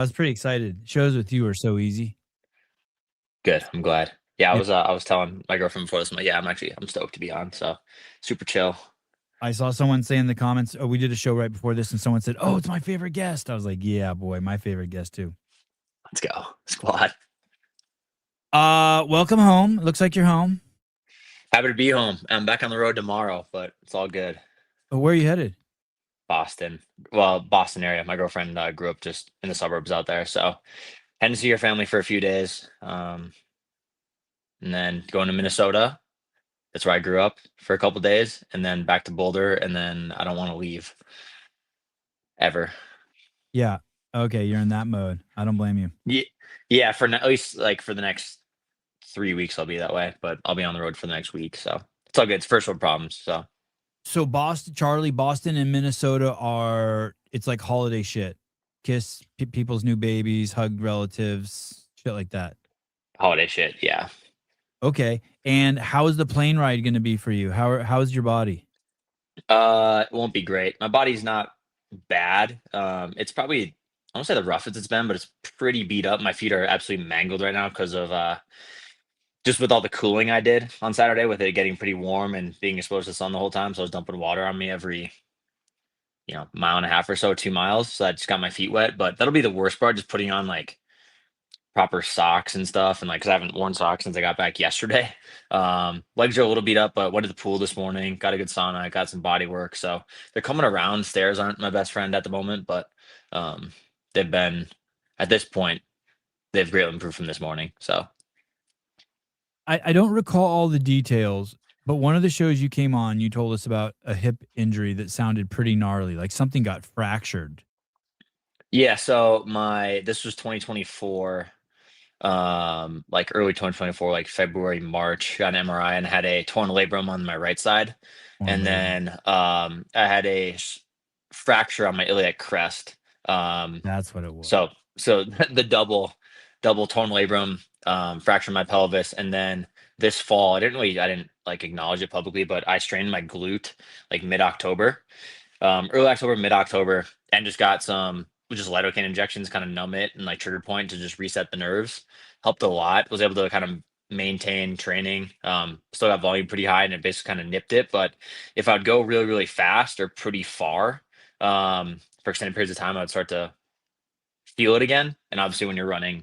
I was pretty excited. Shows with you are so easy. Good. I'm glad. Yeah, Yeah. I was telling my girlfriend before this. I'm like, yeah, I'm stoked to be on. So super chill. I saw someone say in the comments, "Oh, we did a show right before this," and someone said, "Oh, it's my favorite guest." I was like, "Yeah, boy, my favorite guest too." Let's go. Squad. Welcome home. Looks like you're home. Happy to be home. I'm back on the road tomorrow, but it's all good. Where are you headed? Boston. Well, Boston area. My girlfriend grew up just in the suburbs out there. So heading to see her family for a few days. And then going to Minnesota. That's where I grew up for a couple days, and then back to Boulder, and then I don't want to leave ever. Yeah. Okay, you're in that mode. I don't blame you. Yeah, yeah. At least like for the next 3 weeks, I'll be that way. But I'll be on the road for the next week, so it's all good. It's first world problems. So So Boston, Charlie, Boston and Minnesota are it's like holiday shit. Kiss people's new babies, hug relatives, shit like that. holiday shit. Yeah. Okay. And how is the plane ride going to be for you? How's your body? It won't be great. My body's not bad. It's probably I won't say the roughest it's been, but it's pretty beat up. My feet are absolutely mangled right now because of just with all the cooling I did on Saturday, with it getting pretty warm and being exposed to the sun the whole time. So I was dumping water on me every mile and a half or so, 2 miles. So I just got my feet wet. But that'll be the worst part, just putting on like proper socks and stuff, and like because I haven't worn socks since I got back yesterday. Legs are a little beat up, but went to the pool this morning, got a good sauna, got some body work. So they're coming around. Stairs aren't my best friend at the moment, but um, they've been at this point they've greatly improved from this morning. So I don't recall all the details, but one of the shows you came on, you told us about a hip injury that sounded pretty gnarly, like something got fractured. yeah, so my this was 2024, like early 2024, like February, March, got an MRI and had a torn labrum on my right side. Torn And labrum. then I had a fracture on my iliac crest. Um, That's what it was. so so the double torn labrum, fractured my pelvis, and then this fall I didn't like acknowledge it publicly, but I strained my glute like mid October, early October, mid October, and just got some just lidocaine injections, kind of numb it and like trigger point to just reset the nerves. Helped a lot. Was able to kind of maintain training. Still got volume pretty high, and it basically kind of nipped it. But if I'd go really, really fast or pretty far for extended periods of time, I'd start to feel it again. And obviously, when you're running,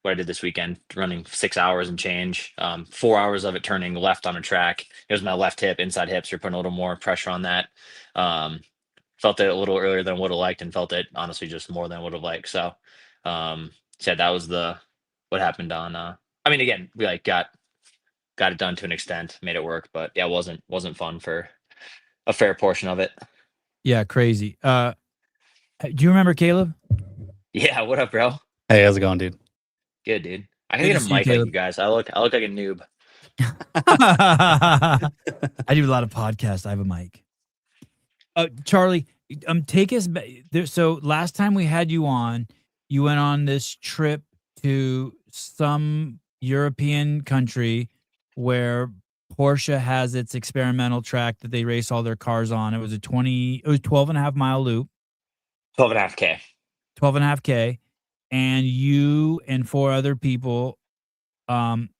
what I did this weekend, running 6 hours and change, 4 hours of it turning left on a track. It was my left hip, inside hips. You're putting a little more pressure on that. Um, Felt it a little earlier than would have liked, and felt it honestly just more than I would have liked. So, yeah, that was the what happened on. I mean, again, we like got it done to an extent, made it work, but yeah, it wasn't fun for a fair portion of it. Yeah, crazy. Do you remember Caleb? Yeah, what up, bro? Hey, how's it going, dude? Good, dude. I gotta Good get to a see you, mic like you Caleb. guys. I look like a noob. I do a lot of podcasts. I have a mic. Charlie, take us back. So last time we had you on, you went on this trip to some European country where Porsche has its experimental track that they race all their cars on. It was 12 and a half mile loop, 12 and a half K. 12 and a half K. And you and four other people um,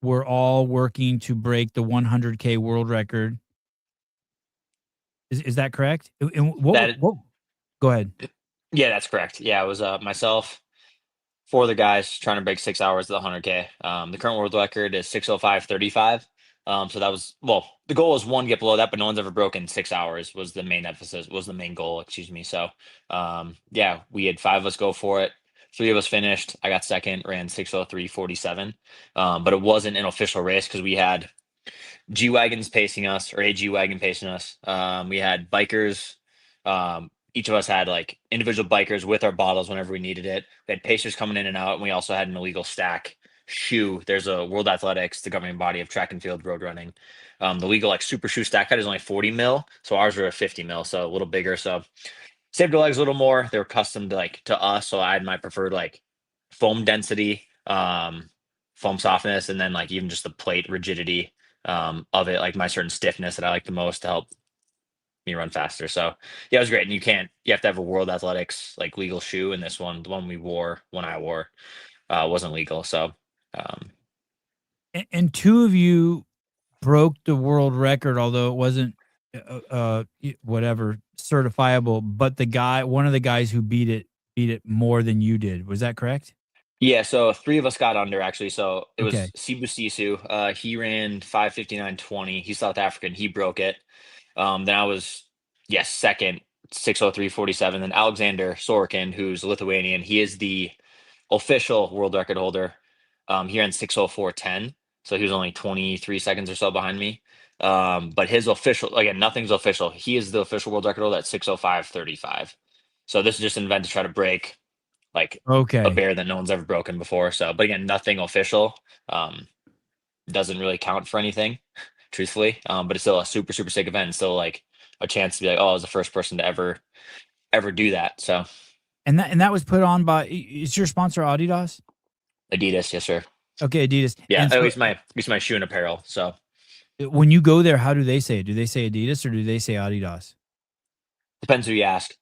were all working to break the 100K world record. Is that correct? And That what? Go ahead. Yeah, that's correct. Yeah, it was myself, four other guys trying to break 6 hours of the 100K. The current world record is 6:05:35. So that was the goal was one, get below that, but no one's ever broken 6 hours. Was the main emphasis, was the main goal, excuse me. So yeah, we had five of us go for it. Three of us finished. I got second, ran 6:03:47. But it wasn't an official race because we had G wagons pacing us, or a G wagon pacing us. We had bikers. Each of us had like individual bikers with our bottles whenever we needed it. We had pacers coming in and out, and we also had an illegal stack shoe. There's a World Athletics, the governing body of track and field road running. The legal like super shoe stack height is only 40 mil, so ours were a 50 mil, so a little bigger. So saved our legs a little more. They were custom to us, so I had my preferred like foam density, foam softness, and then like even just the plate rigidity of it, like my certain stiffness that I like the most to help me run faster. So yeah, it was great. And you have to have a World Athletics like legal shoe. And this one, the one I wore, wasn't legal. So um, And two of you broke the world record, although it wasn't whatever certifiable. But one of the guys who beat it more than you did. Was that correct? yeah, so three of us got under actually. So it was Okay. Sibu Sisu. He ran 5:59:20. He's South African. He broke it. Then I was, yes, second, 6:03:47. Then Alexander Sorokin, who's Lithuanian, he is the official world record holder. He ran 6:04:10. So he was only 23 seconds or so behind me. But his official, again, nothing's official. He is the official world record holder at 6:05:35. So this is just an event to try to break like a Okay. bear that no one's ever broken before. So, but again, nothing official. Um, doesn't really count for anything, truthfully. But it's still a super, super sick event. And still like a chance to be like, oh, I was the first person to ever do that. So And that was put on by, is your sponsor Adidas? Adidas, yes, sir. Okay, Adidas. Yeah, And at so least my shoe and apparel. So when you go there, how do they say it? Do they say Adidas or do they say Adidas? depends who you ask.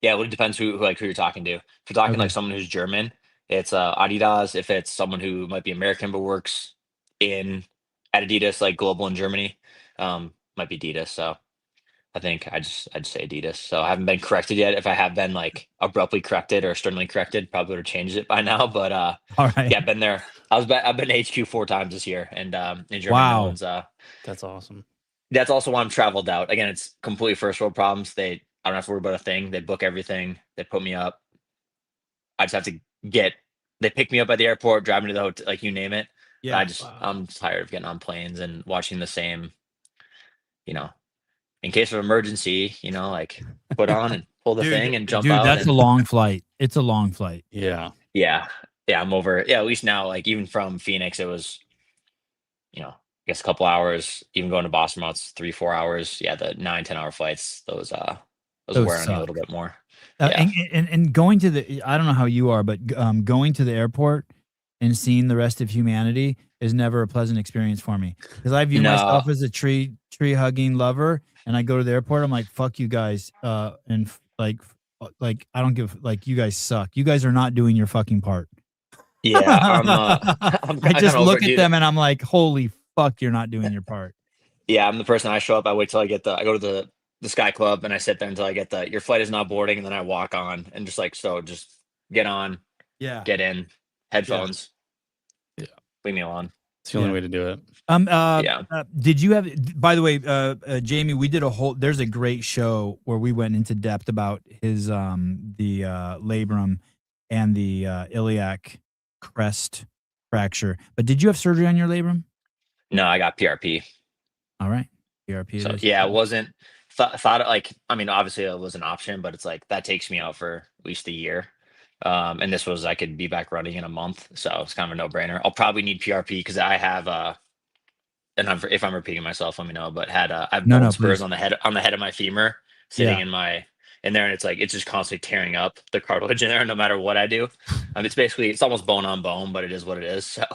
Yeah, well, it depends who you're talking to. If you're talking like Okay. someone who's German, it's Adidas. If it's someone who might be American but works in at Adidas, like global in Germany, might be Adidas. So I think I'd say Adidas. So I haven't been corrected yet. If I have been like abruptly corrected or sternly corrected, probably would have changed it by now. But All right. yeah, I've been there. I've been to HQ 4 times this year, and in Germany, no Wow. one's. That's awesome. That's also why I'm traveled out. Again, it's completely first world problems. I don't have to worry about a thing. They book everything. They put me up. I just have to get. They pick me up at the airport, drive me to the hotel, like you name it. Yeah. I'm tired of getting on planes and watching the same. You know, in case of emergency, like put on and pull the thing and jump Dude, out that's a and long flight. It's a long flight. Yeah. yeah, yeah. I'm over. Yeah, at least now, like even from Phoenix, it was I guess a couple hours. Even going to Boston, well, it's 3-4 hours. Yeah, the 9-10 hour flights. Those Those wear on you a little suck. bit more. Yeah. And going to the, I don't know how you are, but going to the airport and seeing the rest of humanity is never a pleasant experience for me, because I view No. myself as a tree hugging lover, and I go to the airport, I'm like, fuck you guys, like I don't give, like, you guys suck. You guys are not doing your fucking part. Yeah. I'm I kind of just over look it, at dude. them and I'm like, holy fuck, you're not doing your part. Yeah, I'm the person. I show up. I wait till I go to the Sky Club and I sit there until I get your flight is not boarding, and then I walk on and just like just get on, Yeah. get in, headphones. Yeah. Leave me alone. It's the only Yeah. way to do it. Yeah. Did you have, by the way, Jamie, we did there's a great show where we went into depth about his, the, labrum and the, iliac crest fracture. But did you have surgery on your labrum? No, I got PRP. All right. PRP it So is. yeah, it wasn't thought like, I mean, obviously it was an option, but it's like that takes me out for at least a year. And this was I could be back running in a month, so it's kind of a no brainer. I'll probably need PRP because I have and if I'm repeating myself, let me know. But I have No, bone no, spurs please. on the head of my femur, sitting Yeah. in there, and it's like it's just constantly tearing up the cartilage in there, no matter what I do. It's almost bone on bone, but it is what it is. So,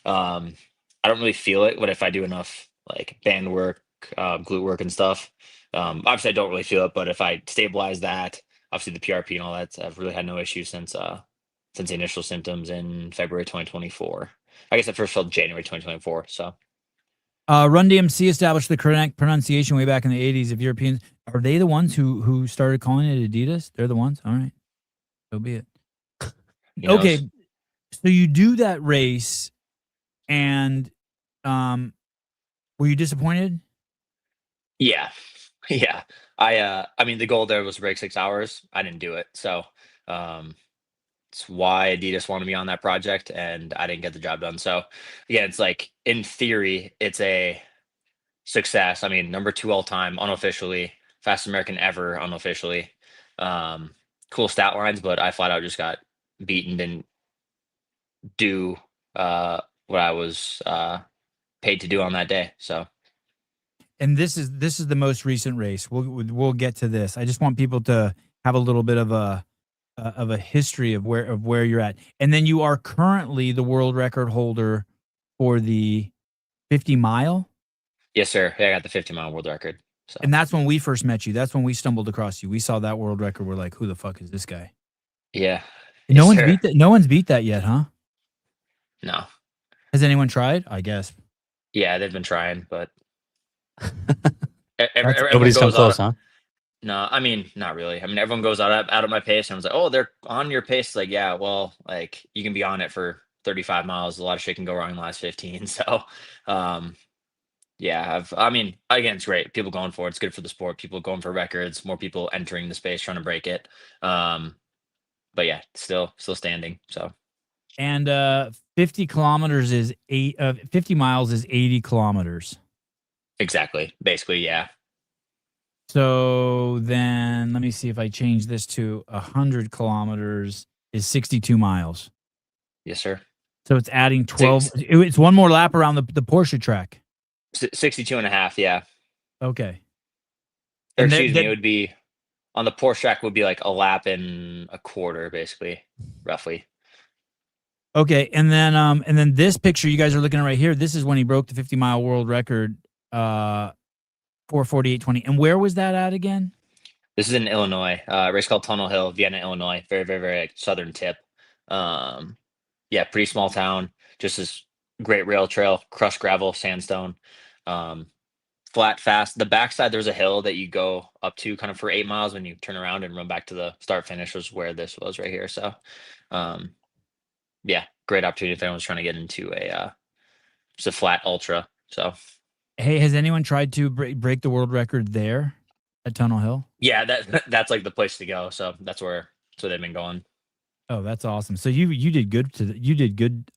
I don't really feel it, but if I do enough like band work, glute work, and stuff, obviously I don't really feel it. But if I stabilize that, obviously the PRP and all that, I've really had no issues since the initial symptoms in February 2024. I guess I first felt January 2024. So. Run DMC established the correct pronunciation way back in the 80s of Europeans. Are they the ones who started calling it Adidas? They're the ones? All right. So be it. Who Okay. knows? So you do that race, and were you disappointed? Yeah. Yeah. I mean the goal there was to break 6 hours. I didn't do it. So it's why Adidas wanted me on that project and I didn't get the job done. So yeah, it's like in theory, it's a success. I mean, number 2 all time unofficially, fastest American ever unofficially. Um, cool stat lines, but I flat out just got beaten, didn't do what I was paid to do on that day. So And this is the most recent race. We'll get to this. I just want people to have a little bit of a history of where you're at. And then you are currently the world record holder for the 50 mile. Yes, sir. Yeah, I got the 50-mile world record. So And that's when we first met you. That's when we stumbled across you. We saw that world record. We're like, who the fuck is this guy? yeah. And Yes, sir. no one's beat that yet, huh? No. Has anyone tried? I guess. Yeah, they've been trying, but everyone Nobody's come goes out. close, huh? No, I mean, not really. I mean, everyone goes out of my pace, and I was like, "Oh, they're on your pace." Like, yeah, well, like you can be on it for 35 miles. A lot of shit can go wrong in the last 15. So, um, yeah, I mean, again, it's great. People going for it. It's good for the sport. People going for records. More people entering the space trying to break it. But yeah, still standing. So And 50 kilometers is 50 miles is 80 kilometers. exactly, basically, yeah. So then let me see if I change this to 100 kilometers is 62 miles. Yes, sir. So it's adding 12. It's one more lap around the Porsche track. 62 and a half, yeah. Okay. Or And excuse me, it would be on the Porsche track would be like a lap and a quarter, basically, roughly. Okay, and then this picture you guys are looking at right here, this is when he broke the 50-mile world record, 4:48:20. And where was that at again? This is in Illinois, a race called Tunnel Hill, Vienna, Illinois. Very, very, very like, southern tip. Yeah, pretty small town. Just this great rail trail, crushed gravel, sandstone, flat, fast. The backside, there's a hill that you go up to kind of for 8 miles when you turn around and run back to the start finish was where this was right here. So, yeah, great opportunity if anyone's trying to get into just a flat ultra. So, Hey, has anyone tried to break the world record there at Tunnel Hill? yeah, that's like the place to go. So that's where they've been going. Oh, that's awesome. So you did good you did good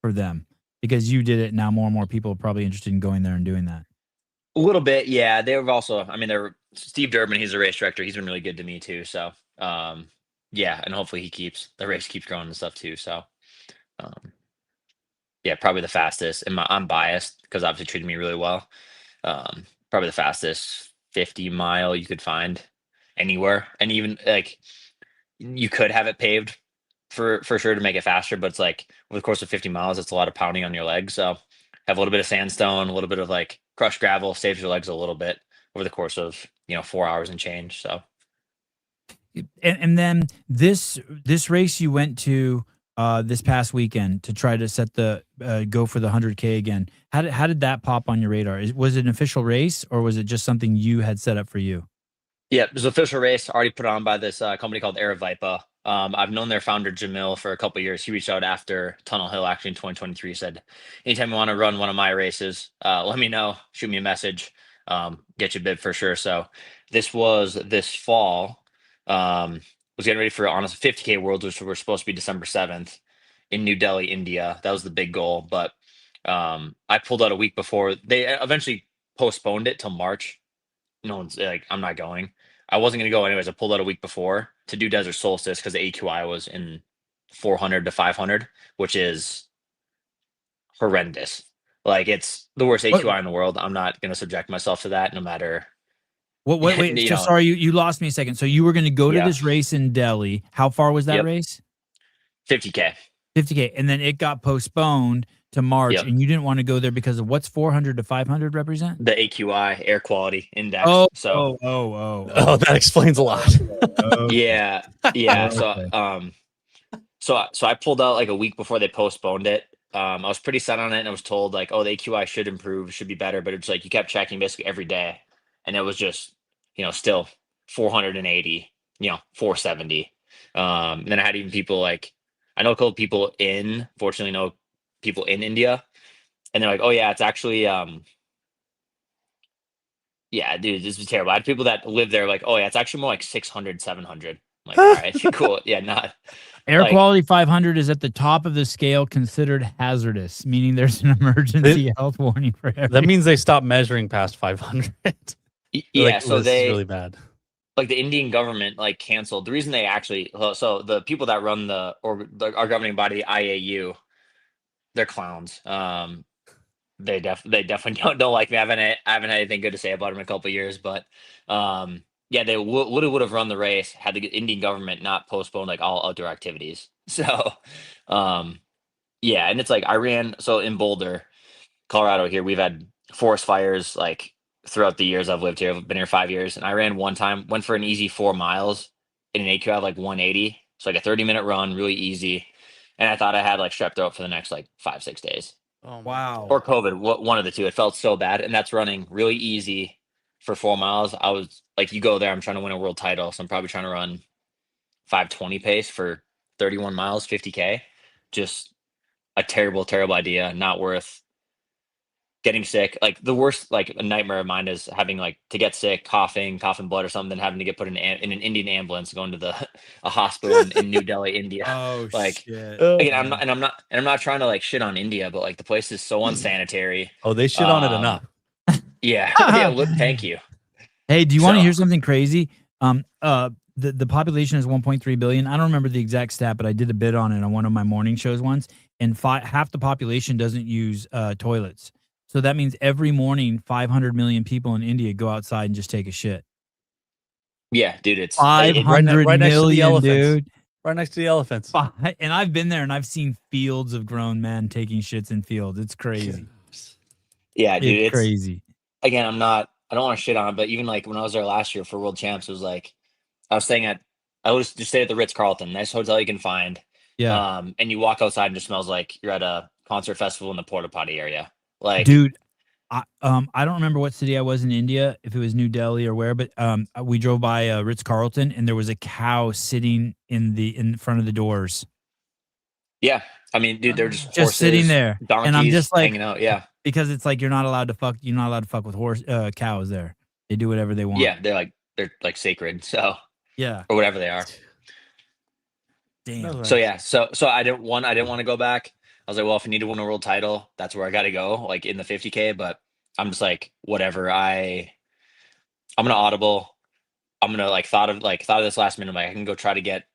for them because you did it. Now more and more people are probably interested in going there and doing that. A little bit, yeah. They were also, I mean, they're Steve Durbin. He's a race director. He's been really good to me too. So, yeah, and hopefully the race keeps growing and stuff too. So, um, yeah, probably the fastest. And I'm biased because obviously treated me really well. Probably the fastest 50-mile you could find anywhere, and even like you could have it paved for sure to make it faster, but it's like over the course of 50 miles, it's a lot of pounding on your legs. So have a little bit of sandstone, a little bit of like crushed gravel, saves your legs a little bit over the course of 4 hours and change. So And then this race you went to this past weekend to try to set the go for the 100K again. How did that pop on your radar? Was it an official race or was it just something you had set up for you? yeah, there's an official race already put on by this company called Aravaipa. I've known their founder Jamil for a couple of years. He reached out after Tunnel Hill actually in 2023. Said, anytime you want to run one of my races, let me know. Shoot me a message. Get you a bid for sure. So this was this fall. Was getting ready for honest 50K Worlds, which were supposed to be December 7th in New Delhi, India. That was the big goal, but I pulled out a week before. They eventually postponed it till March. No one's like, I'm not going. I wasn't going to go anyways. I pulled out a week before to do Desert Solstice because the AQI was in 400 to 500, which is horrendous. Like it's the worst AQI in the world. I'm not going to subject myself to that, no matter. Wait. So sorry, you lost me a second. So you were going to go to Yeah. this race in Delhi. How far was that Yep. race? 50K. 50K, and then it got postponed to March, Yep. and you didn't want to go there because of what's 400 to 500 represent? The AQI, air quality index. Oh, So Oh, that explains a lot. yeah. So so I pulled out like a week before they postponed it. I was pretty set on it, and I was told like, oh, the AQI should improve, should be better, but it's like you kept checking basically every day, and it was just still 480, 470. And then I had even people like I know a couple people fortunately know people in India, and they're like, oh yeah, it's actually yeah, dude, this is terrible. I had people that live there like, oh yeah, it's actually more like 600, 700. I'm like, all right, cool. Yeah, not air like, quality 500 is at the top of the scale considered hazardous, meaning there's an emergency health warning for everything. That means they stopped measuring past 500. yeah, like, so this is really bad. Like the Indian government like canceled. The reason they actually so the people that run our governing body, the IAU, they're clowns. They definitely don't like me. I haven't had anything good to say about them in a couple of years, but yeah, they would have run the race had the Indian government not postponed like all outdoor activities. So yeah, and it's like I ran so in Boulder, Colorado here, we've had forest fires like throughout the years I've lived here. I've been here 5 years, and I ran one time, went for an easy 4 miles in an AQ of like 180. So like a 30-minute run, really easy. And I thought I had like strep throat for the next like 5-6 days. Oh my Wow. Or God. COVID, one of the two. It felt so bad. And that's running really easy for 4 miles. I was like, you go there, I'm trying to win a world title. So I'm probably trying to run 5:20 pace for 31 miles, 50K. Just a terrible, terrible idea. Not worth getting sick. Like the worst, like a nightmare of mine is having like to get sick, coughing blood or something, then having to get put in an Indian ambulance, going to the a hospital in New Delhi, India. Oh Like shit. again, I'm not trying to like shit on India, but like the place is so unsanitary. Oh, they shit on it Um, enough. Yeah, yeah. Thank you. Hey, do you want to So hear something crazy? The population is 1.3 billion. I don't remember the exact stat, but I did a bit on it on one of my morning shows once. And half the population doesn't use toilets. So that means every morning, 500 million people in India go outside and just take a shit. yeah, dude, it's Five it, hundred right next to the million, elephants. dude. Right next to the elephants. And I've been there and I've seen fields of grown men taking shits in fields. It's crazy. yeah, dude, It's it's crazy. again. I don't want to shit on it, but even like when I was there last year for World Champs, it was like I was just stayed at the Ritz Carlton, nice hotel you can find. Yeah. And you walk outside and it just smells like you're at a concert festival in the porta potty area. Like, Dude, I don't remember what city I was in India, if it was New Delhi or where, but we drove by Ritz Carlton and there was a cow sitting in front of the doors, yeah, I mean, dude, they're just just sitting horses, there, and I'm donkeys just like, hanging out. Yeah, because it's like you're not allowed to fuck with cows there. They do whatever they want. yeah, they're like sacred, so Yeah. or whatever they are. Damn. No So thanks. yeah, so I didn't want to go back. I was like, well, if I need to win a world title, that's where I got to go, like in the 50K. But I'm just like, whatever. I'm gonna audible. I'm gonna thought of this last minute. Like I can go try to get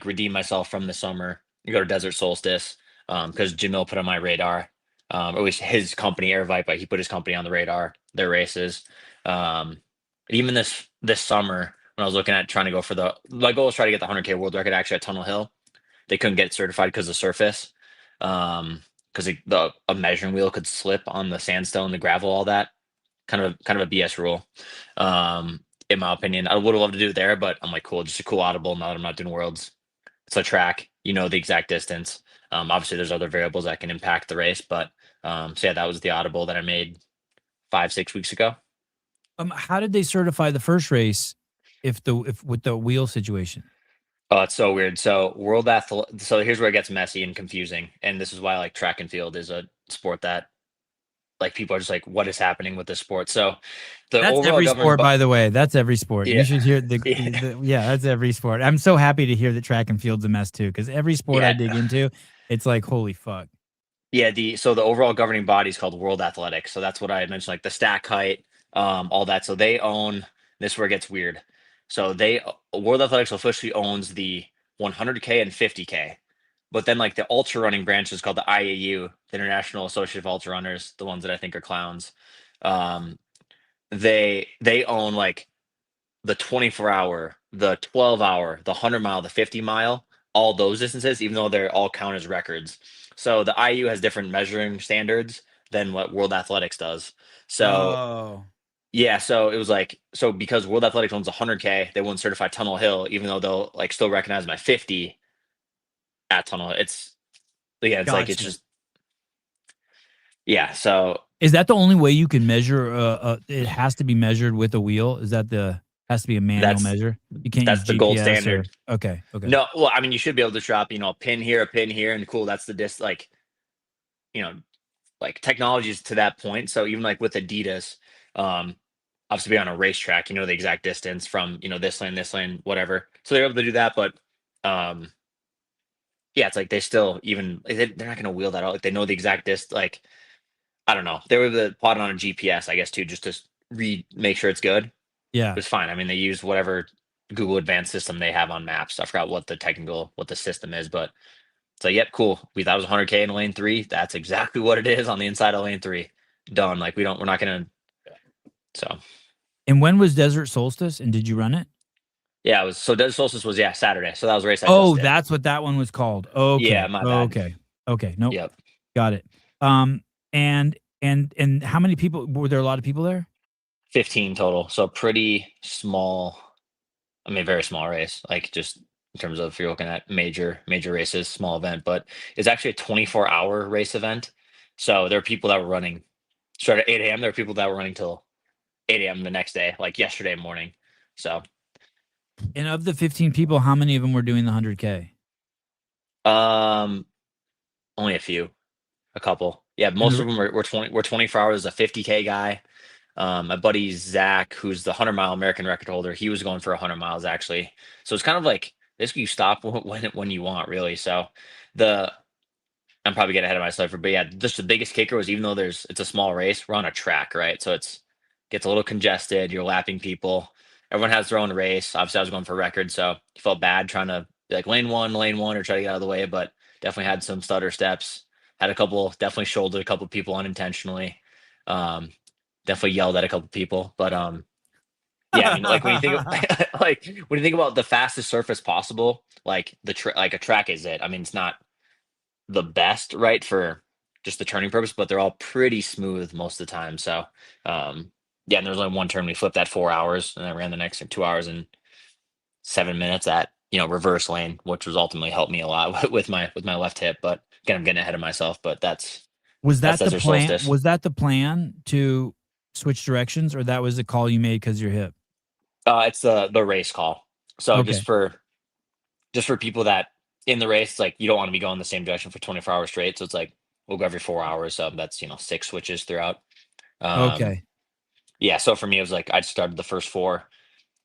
redeem myself from the summer and go to Desert Solstice because Jamil put on my radar. Or at least his company, Air Vipa, he put his company on the radar. Their races. Um, even this summer when I was looking at trying to go for my goal was try to get the 100K world record actually at Tunnel Hill. They couldn't get it certified because of the surface. Because a measuring wheel could slip on the sandstone, the gravel, all that. Kind of a BS rule. In my opinion, I would have loved to do it there, but I'm like, cool, just a cool audible. Now that I'm not doing worlds, it's a track, the exact distance. Obviously, there's other variables that can impact the race, but so yeah, that was the audible that I made 5-6 weeks ago. How did they certify the first race if with the wheel situation? Oh, it's so weird. So so here's where it gets messy and confusing, and this is why like track and field is a sport that like people are just like, what is happening with this sport? So the That's overall every governing sport, by the way. That's every sport. You yeah, should hear yeah, yeah, that's every sport. I'm so happy to hear that track and field's a mess too, because every sport I yeah. dig into, it's like, holy fuck. Yeah, the overall governing body is called World Athletics. So that's what I had mentioned, like the stack height, all that. So they own this is where it gets weird. So World Athletics officially owns the 100K and 50K, but then like the ultra running branch is called the IAU, the International Association of Ultra Runners, the ones that I think are clowns. Um, they own like the 24-hour, the 12-hour, the 100-mile, the 50-mile, all those distances, even though they're all count as records. So the IU has different measuring standards than what World Athletics does. So Oh, yeah, so it was like because World Athletics owns 100K, they wouldn't certify Tunnel Hill, even though they'll like still recognize my 50 at Tunnel Hill. It's like it's gotcha. just yeah. So Is that the only way you can measure? It has to be measured with a wheel. Is that has to be a manual that's measure? You can't use that's the gold GPS standard. okay. No, well, I mean, you should be able to drop a pin here, and cool. That's the you know like technologies to that point. So even like with Adidas, obviously be on a racetrack, the exact distance from this lane, whatever. So they're able to do that, but yeah, it's like they still they're not going to wheel that out. Like they know the exact distance. Like I don't know, they were able to plot it on a GPS, I guess, too, just to make sure it's good. It Yeah, was fine. I mean, they use whatever Google Advanced system they have on maps. I forgot what the system is, but so yep, cool. We thought it was 100K in lane 3. That's exactly what it is on the inside of lane 3. Done. Like we're not gonna. So and when was Desert Solstice? And did you run it? yeah, it was. So Desert Solstice was Saturday. So that was a race I Oh, just did. that's what that one was called. Okay. Yeah, my bad. Okay. Nope. Yep. Got it. And And how many people were there? A lot of people there. 15 total. So pretty small. I mean, very small race. Like just in terms of if you're looking at major races, small event. But it's actually a 24-hour race event. So there are people that were running start at 8 a.m. There are people that were running till 8 a.m. the next day, like yesterday morning. So And of the 15 people, how many of them were doing the 100K? only a couple. Yeah, most of them were 24 hours. A 50K guy. My buddy Zach, who's the 100-mile American record holder, he was going for 100 miles actually. So it's kind of like this. You stop when you want, really. So the I'm probably getting ahead of myself, but yeah, just the biggest kicker was even though it's a small race, we're on a track, right? So gets a little congested. You're lapping people. Everyone has their own race. Obviously, I was going for record, so I felt bad trying to be like lane one, or try to get out of the way. But definitely had some stutter steps. Had a couple, definitely shouldered a couple people unintentionally. Um, definitely yelled at a couple people, but yeah, I mean, like when you think of, like when you think about the fastest surface possible, like like a track is it. I mean, it's not the best, right, for just the turning purpose, but they're all pretty smooth most of the time. So, yeah, and there was only one turn we flipped at 4 hours, and I ran the next 2 hours and 7 minutes at reverse lane, which was ultimately helped me a lot with my left hip. But again, I'm getting ahead of myself. But that's that the Desert plan? Solstice. Was that the plan to switch directions, or that was the call you made because your hip? It's the race call. So Okay. just for people that in the race, like you don't want to be going the same direction for 24 hours straight. So it's like we'll go every 4 hours. So that's 6 switches throughout. Okay. Yeah. So for me, it was like I started the first 4,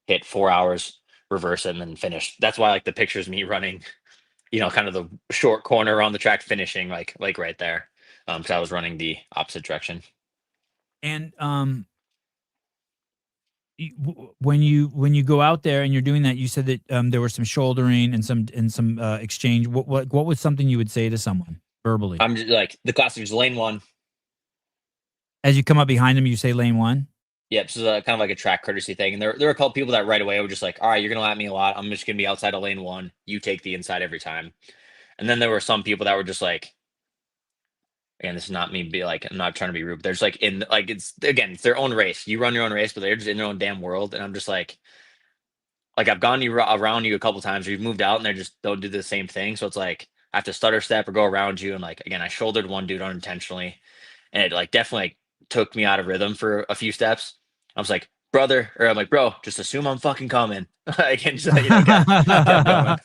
hit 4 hours, reverse it, and then finish. That's why like the pictures me running, kind of the short corner around the track, finishing like right there. Because I was running the opposite direction. And when you go out there and you're doing that, you said that there was some shouldering and some exchange. What was something you would say to someone verbally I'm just like the classic is lane one. as you come up behind them? You say lane one. Yep, this is kind of like a track courtesy thing. And there are a couple people that right away were just like, all right, you're gonna lap me a lot. I'm just gonna be outside of lane one. You take the inside every time. And then there were some people that were just like, again, this is not me be like, I'm not trying to be rude, but they're just like in like it's again, it's their own race. You run your own race, but they're just in their own damn world. And I'm just like I've gone around you a couple times, or you've moved out and they just don't do the same thing. So it's like I have to stutter step or go around you. And like again, I shouldered one dude unintentionally, and it like definitely like, took me out of rhythm for a few steps. I was like, brother, or I'm like, bro, just assume I'm fucking coming. I can just, kept going.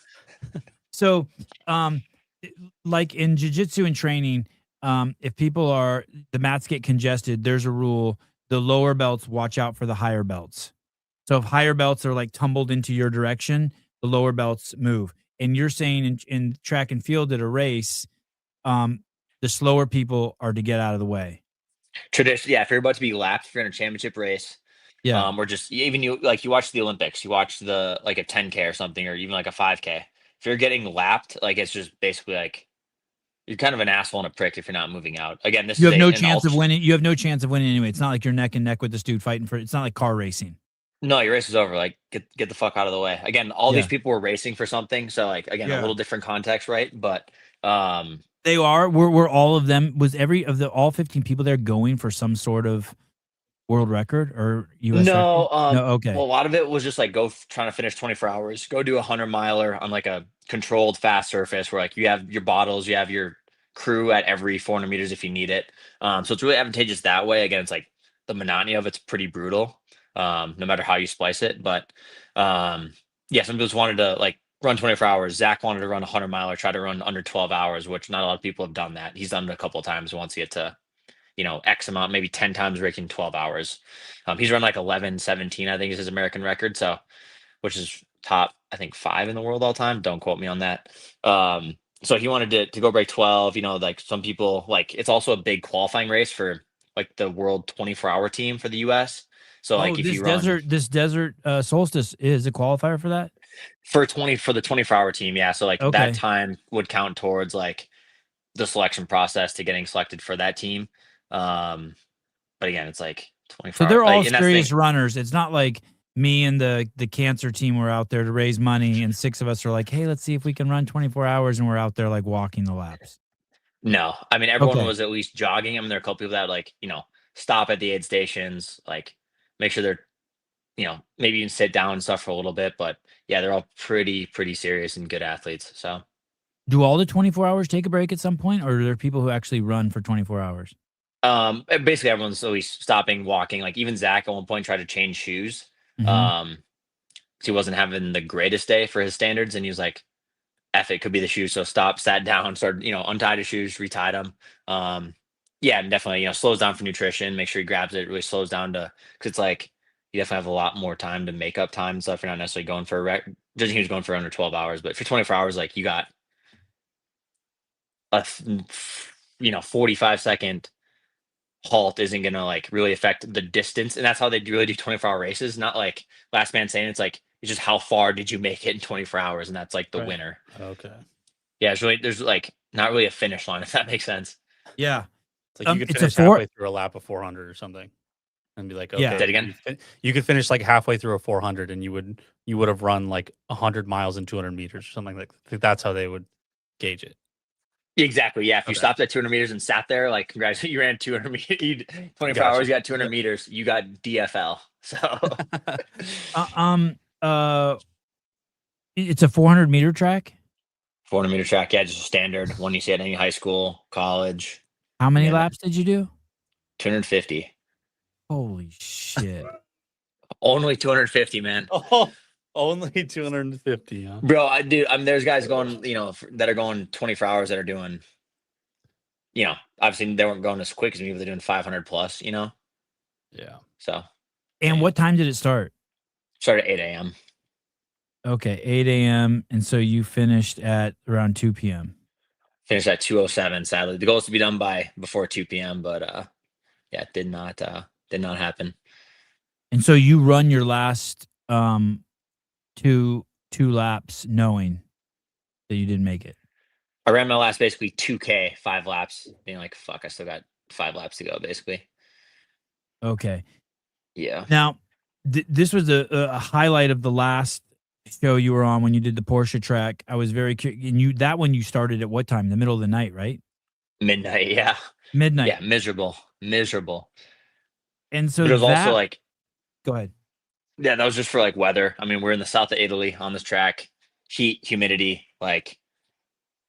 So, like in jiu-jitsu and training, if people are the mats get congested, there's a rule: the lower belts watch out for the higher belts. So if higher belts are like tumbled into your direction, the lower belts move. And you're saying in track and field at a race, the slower people are to get out of the way. Tradition, yeah. If you're about to be lapped, if you're in a championship race, Yeah. or just even you watch the Olympics, you watch the like a 10K or something, or even like a 5K. If you're getting lapped, like it's just basically like you're kind of an asshole and a prick if you're not moving out. Again, this You is have no an chance of winning. You have no chance of winning anyway. It's not like you're neck and neck with this dude fighting for. It's not like car racing. No, your race is over. Like get the fuck out of the way. Again, all these Yeah. people were racing for something. So like again, a Yeah. little different context, right? But They are. Were all of them? Was all 15 people there going for some sort of world record or US record? no, No. Okay. well, a lot of it was just like trying to finish 24 hours, go do a 100-miler on like a controlled fast surface where like you have your bottles, you have your crew at every 400 meters if you need it. So it's really advantageous that way. Again, it's like the monotony of it's pretty brutal, no matter how you splice it. But yeah, some people just wanted to like run 24 hours. Zach wanted to run a 100-miler, try to run under 12 hours, which not a lot of people have done that. He's done it a couple of times once he get to X amount, maybe 10 times breaking 12 hours. He's run like 11:17, I think is his American record. So, which is top, I think 5 in the world all time. Don't quote me on that. So he wanted to go break 12, like some people like, it's also a big qualifying race for like the world 24-hour team for the US. So like if you run this desert solstice is a qualifier for that for the 24-hour team. Yeah. So like Okay. that time would count towards like the selection process to getting selected for that team. But again, it's like 24 So they're hours. all Like, serious runners. It's not like me and the cancer team were out there to raise money and 6 of us are like, hey, let's see if we can run 24 hours, and we're out there like walking the laps. No, I mean everyone Okay. was at least jogging. I mean, there are a couple people that like stop at the aid stations, like make sure they're maybe even sit down and stuff for a little bit. But yeah, they're all pretty serious and good athletes. So Do all the 24 hours take a break at some point, or are there people who actually run for 24 hours? basically everyone's always stopping, walking. Like even Zach at one point tried to change shoes. Mhm. Um, 'Cause he wasn't having the greatest day for his standards, and he was like, "F it, could be the shoes." So stopped, sat down, started, untied his shoes, retied them. Yeah, and definitely, slows down for nutrition. Make sure he grabs it. Really slows down to because it's like you definitely have a lot more time to make up time and stuff. You're not necessarily going for a rec. Judging he was going for under 12 hours, but for 24 hours, like you got a 45-second halt isn't gonna like really affect the distance, and that's how they really do 24-hour races. Not like last man saying it's just how far did you make it in 24 hours, and that's like the Right. winner. Okay. Yeah, there's like not really a finish line if that makes sense. Yeah. It's like you could It's a finish 4 halfway through a lap of 400 or something, and be like, Yeah. Say it okay, again. you could finish like halfway through a 400, and you would have run like 100 miles in 200 meters or something like. That's how they would gauge it. Exactly. Yeah. If you Okay. stopped at 200 meters and sat there, like, congrats, you ran 200 meters, 24 Gotcha. hours, you got 200 Yep. meters, you got DFL. So, Uh, um, uh, it's a 400-meter track? 400-meter track. Yeah, just a standard one you see at any high school, college. How many Name it. laps did you do? 250. Holy shit. Only 250, man. Oh, only 250, huh? Bro, I mean, there's guys going, that are going 24 hours that are doing, obviously they weren't going as quick as me, but they're doing 500 plus, Yeah. So And yeah. what time did it start? Started at 8 a.m. Okay, 8 AM, and so you finished at around 2 PM. Finished at 2:07. Sadly, the goal is to be done by before 2 p.m. But yeah, it did not happen. And so you run your last, 2 laps knowing that you didn't make it? I ran my last basically 2K, 5 laps, being like, "Fuck, I still got 5 laps to go." Basically, Okay. yeah. Now, this was a highlight of the last show you were on when you did the Porsche track. I was very curious. And that one you started at what time? The middle of the night, right? Midnight, yeah, Midnight. yeah, miserable. And But so it was also that like, go ahead. yeah, that was just for like weather. I mean, we're in the south of Italy on this track, heat, humidity, like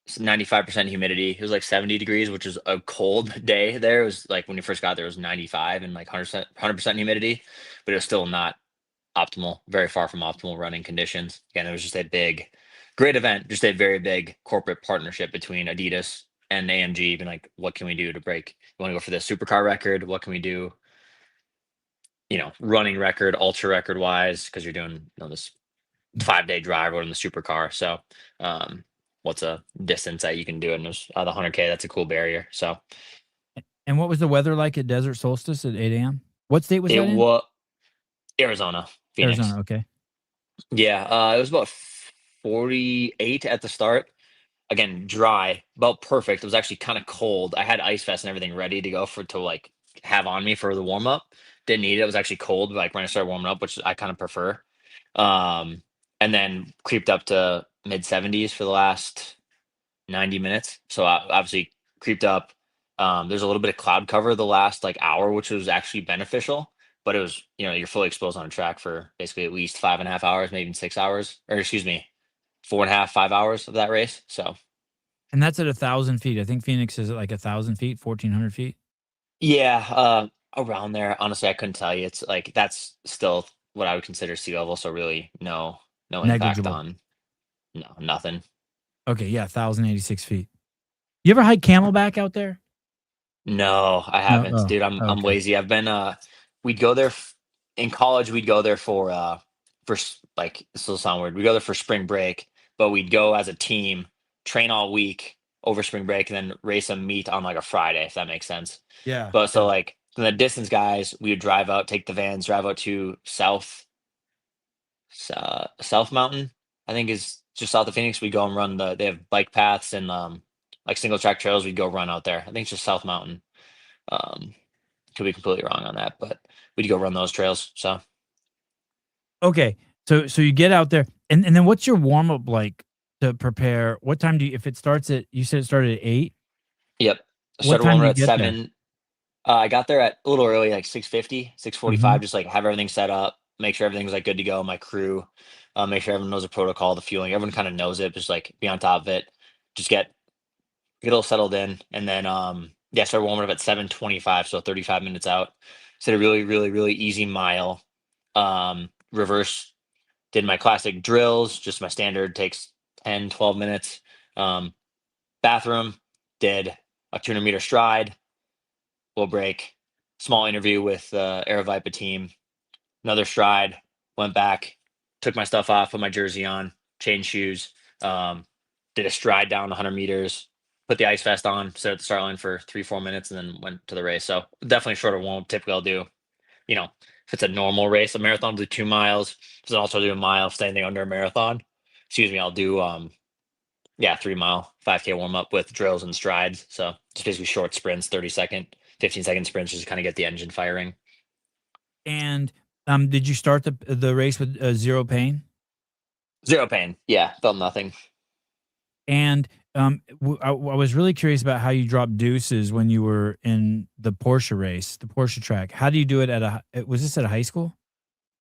95% humidity. It was like 70 degrees, which is a cold day there. It was like when you first got there, it was 95 and like 100% humidity, but it was still not optimal, very far from optimal running conditions. Again, it was just a great event, just a very big corporate partnership between Adidas and AMG. Even like, what can we do to break? You want to go for the supercar record? What can we do? Running record, ultra record wise, because you're doing this 5-day drive or in the supercar. So, what's a distance that you can do? And it was, the 100K. That's a cool barrier. So And what was the weather like at Desert Solstice at 8 AM? What state was it that in? was Arizona, Phoenix. Arizona, okay. Yeah, it was about 48 at the start. Again, dry, about perfect. It was actually kind of cold. I had ice vest and everything ready to go to like have on me for the warm up. Didn't need it. It was actually cold, like when I started warming up, which I kind of prefer. Um, and then creeped up to mid 70s for the last 90 minutes. So obviously creeped up. There's a little bit of cloud cover the last like hour, which was actually beneficial. But it was, you're fully exposed on a track for basically at least 5.5 hours, maybe even 6 hours, or excuse me, 4.5, 5 hours of that race. So And that's at 1,000 feet. I think Phoenix is at like 1,000 feet, 1,400 feet. yeah, around there. Honestly, I couldn't tell you. It's like that's still what I would consider sea level. So really, no impact Negligible. on nothing. Okay, yeah, 1,086 feet. You ever hike Camelback out there? No, I No? haven't, Oh, dude. I'm okay. lazy. I've been we'd go there in college. We'd go there like this will sound weird. We go there for spring break, but we'd go as a team, train all week over spring break, and then race a meet on like a Friday, if that makes sense. Yeah, But so yeah. like the distance guys, we would drive out, take the vans, drive out to South Mountain, I think is just south of Phoenix. We go and run they have bike paths and like single track trails. We'd go run out there. I think it's just South Mountain. Um, could be completely wrong on that, but we'd go run those trails. So Okay. So you get out there, and then what's your warm up like to prepare? What time do you, if it starts at, you said it started at 8? Yep. I What started time warming did up you at get there? 7. I got there at a little early, like 6:50, 6:45, Mhm. just like have everything set up, make sure everything's like good to go. My crew, make sure everyone knows the protocol, the fueling. Everyone kind of knows it. Just like be on top of it. Just get all settled in, and then yeah, started warming up at 7:25, so 35 minutes out. So a really, really, really easy mile. Reverse did my classic drills, just my standard takes 10, 12 minutes. Um, Bathroom, did a 200-meter stride, little break, small interview with Aerovipa team, another stride, went back, took my stuff off, put my jersey on, changed shoes, um, did a stride down 100 meters, put the ice vest on, stood at the start line for 3, 4 minutes, and then went to the race. So definitely a shorter one. Typically, I'll do, if it's a normal race, a marathon, I'll do 2 miles. Then also do a mile, standing under a marathon. Excuse me, I'll do yeah, 3 mile, 5K warm up with drills and strides. So just basically short sprints, 30-second, 15-second sprints, just kind of get the engine firing. And did you start the race with zero pain? Zero pain. Yeah, felt nothing. And I was really curious about how you dropped deuces when you were in the Porsche race, the Porsche track. How do you do it was this at a high school?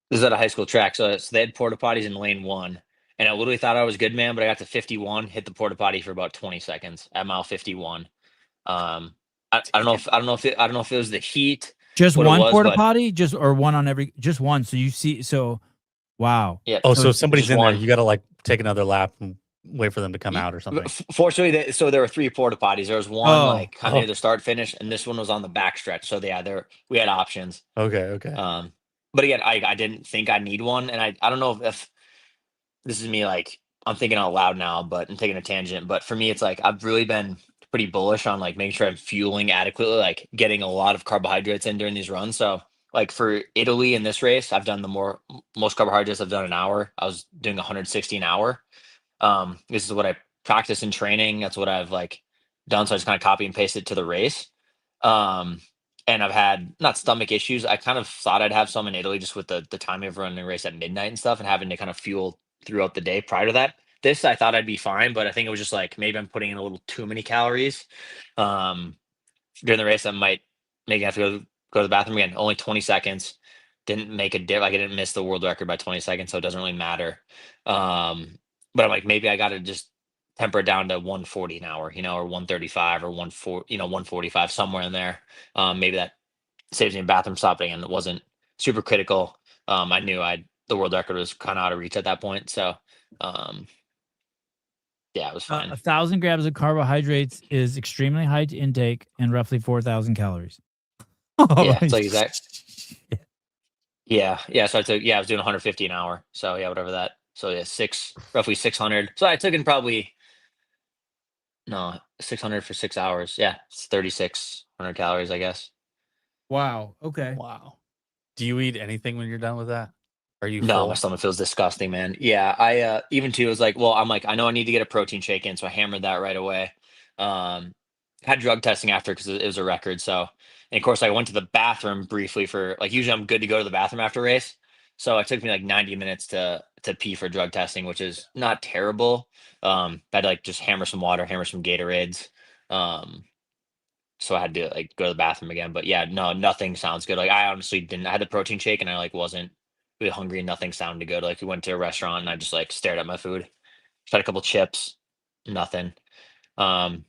This is at a high school track. So they had porta potties in lane 1. And I literally thought I was good, man, but I got to 51, hit the porta potty for about 20 seconds at mile 51. I don't know if I don't know if it was the heat, Just what it one was, porta but potty, or one on every, just one. So you see, so wow. yeah, Oh, So so if somebody's just in there, one. you got to like take another lap and wait for them to come out or something. Fortunately, so there were 3 porta potties. There was one oh, like kind of near the start finish, and this one was on the back stretch. So yeah, we had options. Okay. But again, I didn't think I need one, and I don't know if this is me, like I'm thinking out loud now, but I'm taking a tangent. But for me, it's like I've really been pretty bullish on like making sure I'm fueling adequately, like getting a lot of carbohydrates in during these runs. So like for Italy in this race, I've done most carbohydrates I've done an hour. I was doing 160 an hour. This is what I practice in training. That's what I've like done. So I just kind of copy and paste it to the race. Um, and I've had not stomach issues. I kind of thought I'd have some in Italy just with the timing of running the race at midnight and stuff and having to kind of fuel throughout the day prior to that. This I thought I'd be fine, but I think it was just like maybe I'm putting in a little too many calories. Um, During the race that might make you have to go to the bathroom again. Only 20 seconds. Didn't make a dip. Like I didn't miss the world record by 20 seconds, so it doesn't really matter. But I'm like, maybe I got to just temper it down to 140 an hour, or 135 or 145, somewhere in there. Maybe that saves me a bathroom stopping, and it wasn't super critical. I knew the world record was kind of out of reach at that point, so um, yeah, it was fine. 1,000 grams of carbohydrates is extremely high to intake and roughly 4,000 calories. Yeah, Holy it's like exact. shit. Yeah. So I was doing 150 an hour. So yeah, whatever that. So yeah, roughly 600. So I took in probably no 600 for 6 hours. Yeah, it's 3,600 calories, I guess. Wow. Okay. Wow. Do you eat anything when you're done with that? Are you No, my full? stomach feels disgusting, man. Yeah, I even too was like, well, I'm like, I know I need to get a protein shake in, so I hammered that right away. Um, had drug testing after because it was a record. So, and of course, I went to the bathroom briefly for like usually I'm good to go to the bathroom after race. So it took me like 90 minutes to pee for drug testing, which is not terrible. I had to like just hammer some water, hammer some Gatorades. Um, so I had to like go to the bathroom again. But yeah, no, nothing sounds good. Like I honestly didn't. I had the protein shake and I like wasn't really hungry. Nothing sounded good. Like we went to a restaurant and I just like stared at my food. Just had a couple chips. Nothing. Um,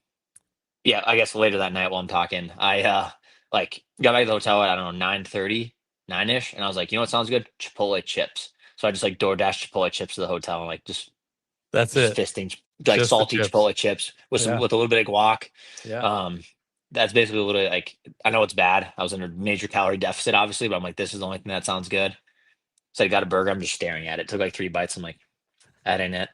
yeah, I guess later that night while I'm talking, I like got back to the hotel at I don't know 9:30, 9ish, and I was like, you know what sounds good? Chipotle chips. So I just like DoorDash Chipotle chips to the hotel and like That's just it. fisting like Just the salty chips. Chipotle chips with Yeah. with a little bit of guac. Yeah. That's basically literally like I know it's bad. I was in a major calorie deficit, obviously, but I'm like, this is the only thing that sounds good. So I got a burger. I'm just staring at it. Took like 3 bites. I'm like, that ain't it.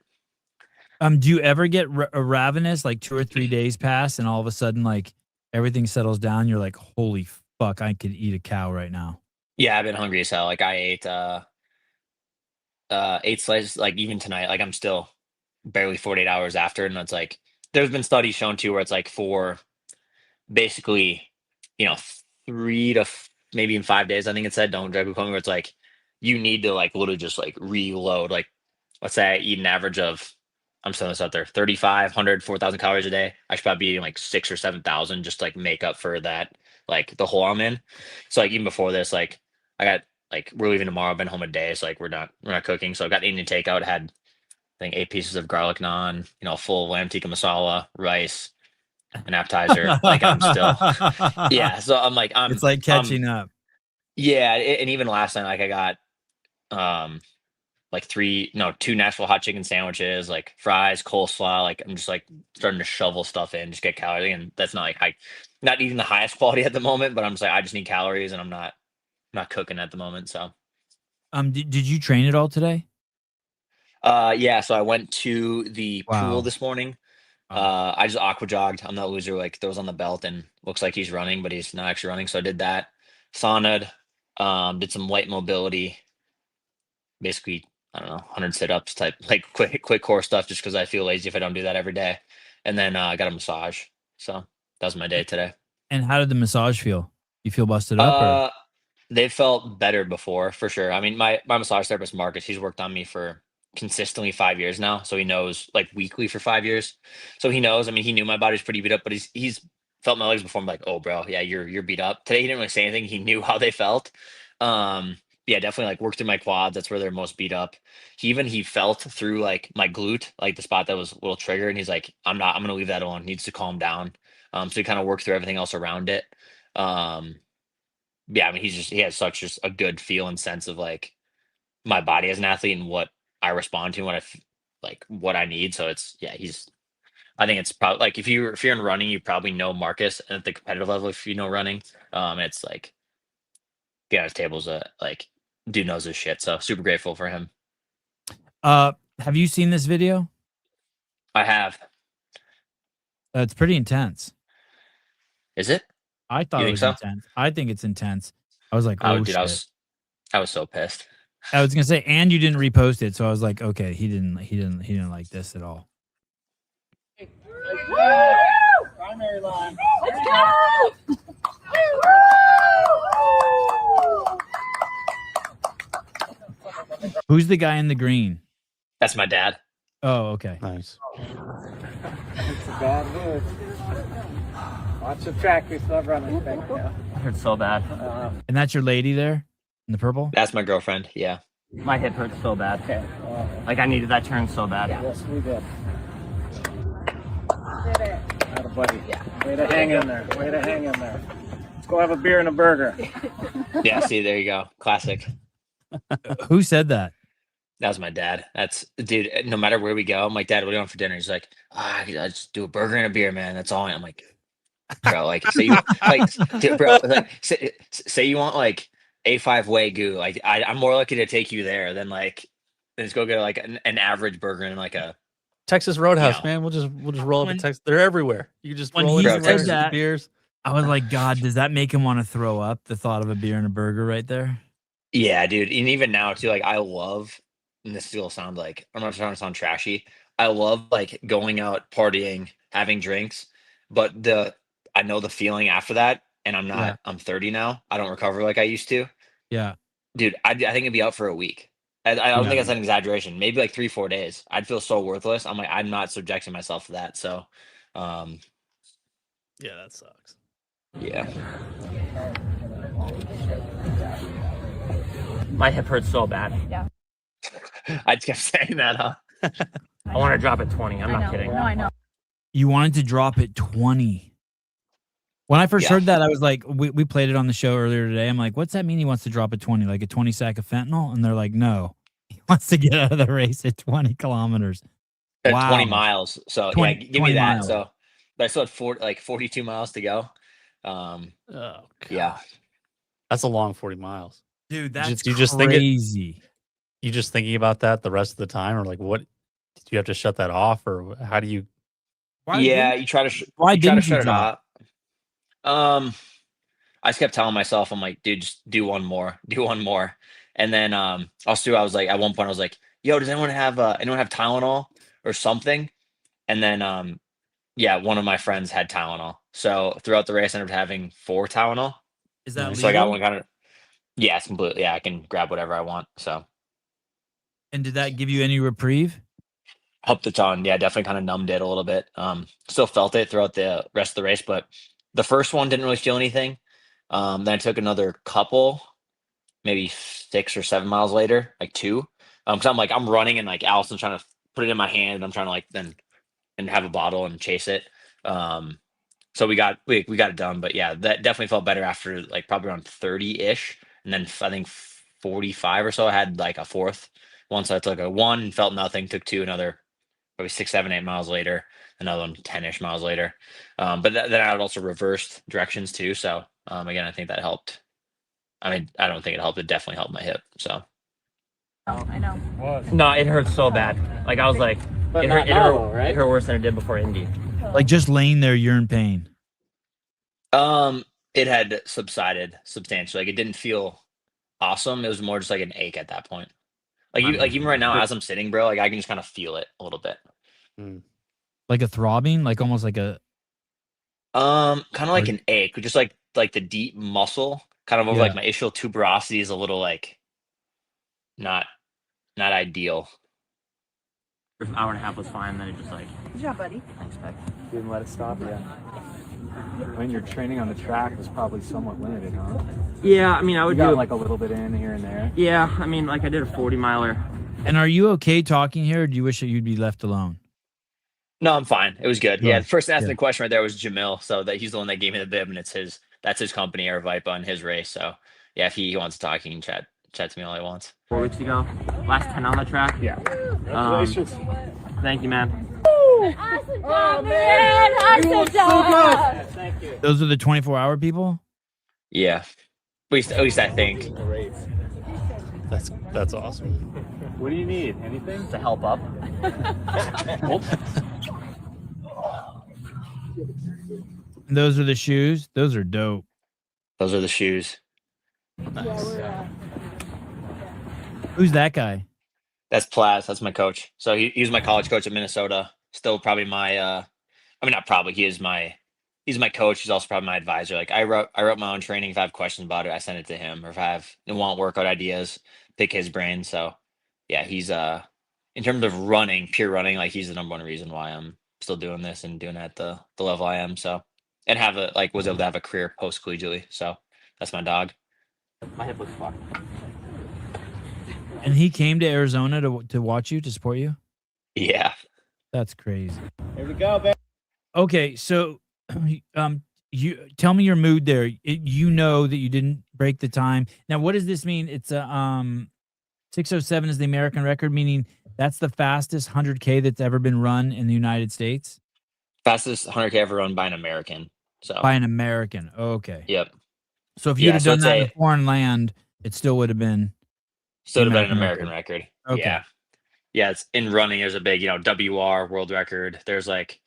Do you ever get ravenous, like 2 or 3 days pass and all of a sudden like everything settles down? You're like, holy fuck, I could eat a cow right now. Yeah, I've been hungry as hell. Like I ate slices like even tonight. Like I'm still barely 48 hours after, and it's like there's been studies shown too where it's like for basically, you know, maybe in 5 days. I think it said don't drag me where it's like you need to like literally just like reload. Like let's say I eat an average of I'm selling this out there. 3,500, 4,000 calories a day. I should probably be eating like 6 or 7,000 just to, like, make up for that, like the hole I'm in. So like even before this, like I got like we're leaving tomorrow. I've been home a day, so like we're not cooking. So I got Indian takeout. Had I think 8 pieces of garlic naan, full lamb tikka masala, rice, an appetizer. Like I'm still, yeah. So I'm like It's like catching up. yeah. And even last night, like I got um like two Nashville hot chicken sandwiches, like fries, coleslaw. Like I'm just like starting to shovel stuff in, just get calories. And that's not like not eating the highest quality at the moment, but I'm just like I just need calories, and I'm not cooking at the moment. So Did you train at all today? yeah. So I went to the pool Wow. this morning. I just aqua jogged. I'm that loser like throws on the belt and looks like he's running, but he's not actually running. So I did that. Saunaed, did some light mobility, basically, I don't know, 100 sit-ups type, like quick core stuff, just because I feel lazy if I don't do that every day. And then I got a massage. So that was my day today. And how did the massage feel? You feel busted up, or Uh, they felt better before, for sure. I mean, my massage therapist, Marcus, he's worked on me for consistently 5 years now. So he knows, like, weekly for 5 years. So he knows. I mean, he knew my body's pretty beat up, but he's felt my legs before. I'm like, oh, bro, yeah, you're beat up. Today he didn't really say anything. He knew how they felt. Yeah, definitely like worked through my quads. That's where they're most beat up. He felt through like my glute, like the spot that was a little triggered, and he's like, I'm gonna leave that alone. It needs to calm down. So he kind of worked through everything else around it. Um, yeah, I mean, he has such just a good feel and sense of like my body as an athlete and what I respond to when like what I need. So it's yeah, I think it's probably like if you're in running, you probably know Marcus at the competitive level if you know running. It's like yeah, his tables like dude knows his shit. So super grateful for him. have you seen this video? I have. It's pretty intense. Is it? I thought You it think was so? intense. I think it's intense. I was like, Oh, oh dude, shit. I was so pissed. I was gonna say, and you didn't repost it, so I was like, okay, he didn't like this at all. Primary line. Let's go! Who's the guy in the green? That's my dad. Oh, okay. Nice. It's a bad move. Watch the track. We still have running back now. Hurts so bad. And that's your lady there in the purple? That's my girlfriend. Yeah. My hip hurts so bad. Okay. Like I needed that turn so bad. Yes, we did. Atta buddy. Way to hang in there. Way to hang in there. Let's go have a beer and a burger. Yeah. See, there you go. Classic. Who said that? That was my dad. That's dude. No matter where we go, I'm like, Dad, what do you want for dinner? He's like, I just do a burger and a beer, man. That's all. I'm like, bro, like, say you like, dude, bro, like, say you want like A5 Wagyu. Like, I'm more likely to take you there than like, let's go get like an average burger and like a Texas Roadhouse, Yeah. man. We'll just roll up When- in Texas. They're everywhere. You can just when roll he in said that- beers. I was like, God, does that make him want to throw up? The thought of a beer and a burger right there. Yeah, dude. And even now too, like I love, and this will sound like I'm not trying to sound trashy. I love like going out partying, having drinks, but I know the feeling after that, and I'm not. Yeah. I'm 30 now. I don't recover like I used to, Yeah. dude. I think it'd be out for a week. I don't Yeah. think that's an exaggeration. Maybe like 3-4 days. I'd feel so worthless. I'm like I'm not subjecting myself to that. So, Yeah, that sucks. yeah. My hip hurts so bad. I kept saying that, huh? I want to drop at 20. I'm not kidding. No, I know. You wanted to drop it 20. When I first Yeah. heard that, I was like, we played it on the show earlier today. I'm like, what's that mean he wants to drop at 20? Like a 20 sack of fentanyl? And they're like, no. He wants to get out of the race at 20 kilometers. At Wow. 20 miles. So 20 yeah, give 20 me that. miles. So, but I still had 42 miles to go. Oh, God. Yeah. That's a long 40 miles. Dude, that's you just think it- crazy. You just thinking about that the rest of the time, or like, what did you have to shut that off, or how do you? Yeah, you try to why you try to didn't you shut it drop? off. I just kept telling myself, I'm like, dude, just do one more, and then also I was like, at one point I was like, yo, does anyone have Tylenol or something? And then yeah, one of my friends had Tylenol, so throughout the race I ended up having 4 Tylenol. Is that So I got legal? one kind of yeah, it's completely yeah, I can grab whatever I want. So And did that give you any reprieve? Helped a ton. Yeah, definitely kind of numbed it a little bit. Still felt it throughout the rest of the race, but the first one didn't really feel anything. Then I took another couple, maybe 6 or 7 miles later, like two. Because I'm running and like Allison's trying to put it in my hand, and I'm trying to like then and have a bottle and chase it. So we got it done, but yeah, that definitely felt better after like probably around 30-ish, and then I think 45 or so. I had like a fourth. Once I took a one, felt nothing. Took two, another probably 6, 7, 8 miles later. Another one 10-ish miles later. But then I had also reversed directions too. So again, I think that helped. I mean, I don't think it helped. It definitely helped my hip. So Oh, I know. What? No, it hurt so bad. Like I was like, But it not hurt, now, right? it hurt worse than it did before Indy. Like just laying there, you're in pain. it had subsided substantially. Like it didn't feel awesome. It was more just like an ache at that point. Like even right now, as I'm sitting, bro, like I can just kind of feel it a little bit. Like a throbbing, like almost like a Kind of like an ache, just like the deep muscle, kind of over like Yeah. my ischial tuberosity is a little like not ideal. First hour and a half was fine. Then it just like, Good job, buddy. thanks, back. Didn't let it stop you. When your training on the track was probably somewhat limited, huh? Yeah, I mean, I You would got do like a little bit in here and there. Yeah, I mean, like I did a 40-miler. And are you okay talking here, or do you wish that you'd be left alone? No, I'm fine. It was good. Yeah, Good. the person asking Good. the question right there was Jamil, so that he's the one that gave me the bib, and that's his company, Airvipa, on his race. So yeah, if he wants to talk, he can chat to me all he wants. 4 weeks ago. Last 10 on the track. Yeah. Congratulations. Thank you, man. Awesome job, man! Awesome job! Thank you. Those are the 24-hour people? Yeah, at least I think. Great. That's awesome. What do you need? Anything? To help up. And those are the shoes? Those are dope. Those are the shoes. Nice. Who's that guy? That's Plaz. That's my coach. So he was my college coach at Minnesota. Still probably my I mean, not probably, he's my coach. He's also probably my advisor. Like I wrote my own training. If I have questions about it, I send it to him. Or if I want workout ideas, pick his brain. So yeah, he's in terms of running, pure running, like he's the number one reason why I'm still doing this and doing it at the level I am. So and was able to have a career post collegiately. So that's my dog. My hip was fucked. And he came to Arizona to watch you, to support you? Yeah. That's crazy. Here we go, baby. Okay, so you tell me your mood there. You know that you didn't break the time. Now, what does this mean? It's a 6:07 is the American record, meaning that's the fastest 100K that's ever been run in the United States. Fastest 100K ever run by an American. So By an American. Okay. Yep. So if you'd Yeah, have so done it's that in a- a foreign land, it still would have been. Still would have been an American American record. Okay. Yeah. Yeah, it's in running. There's a big, WR world record. There's like,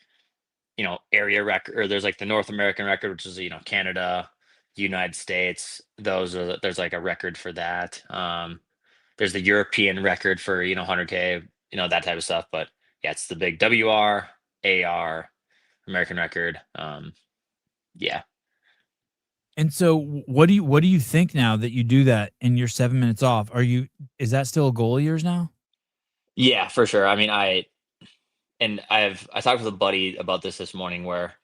area record, or there's like the North American record, which is, Canada, United States. There's like a record for that. There's the European record for, 100K, that type of stuff. But yeah, it's the big WR, AR, American record. Yeah. And so what do you think now that you do that and you're 7 minutes off? Is that still a goal of yours now? Yeah, for sure. I mean, I talked with a buddy about this morning, where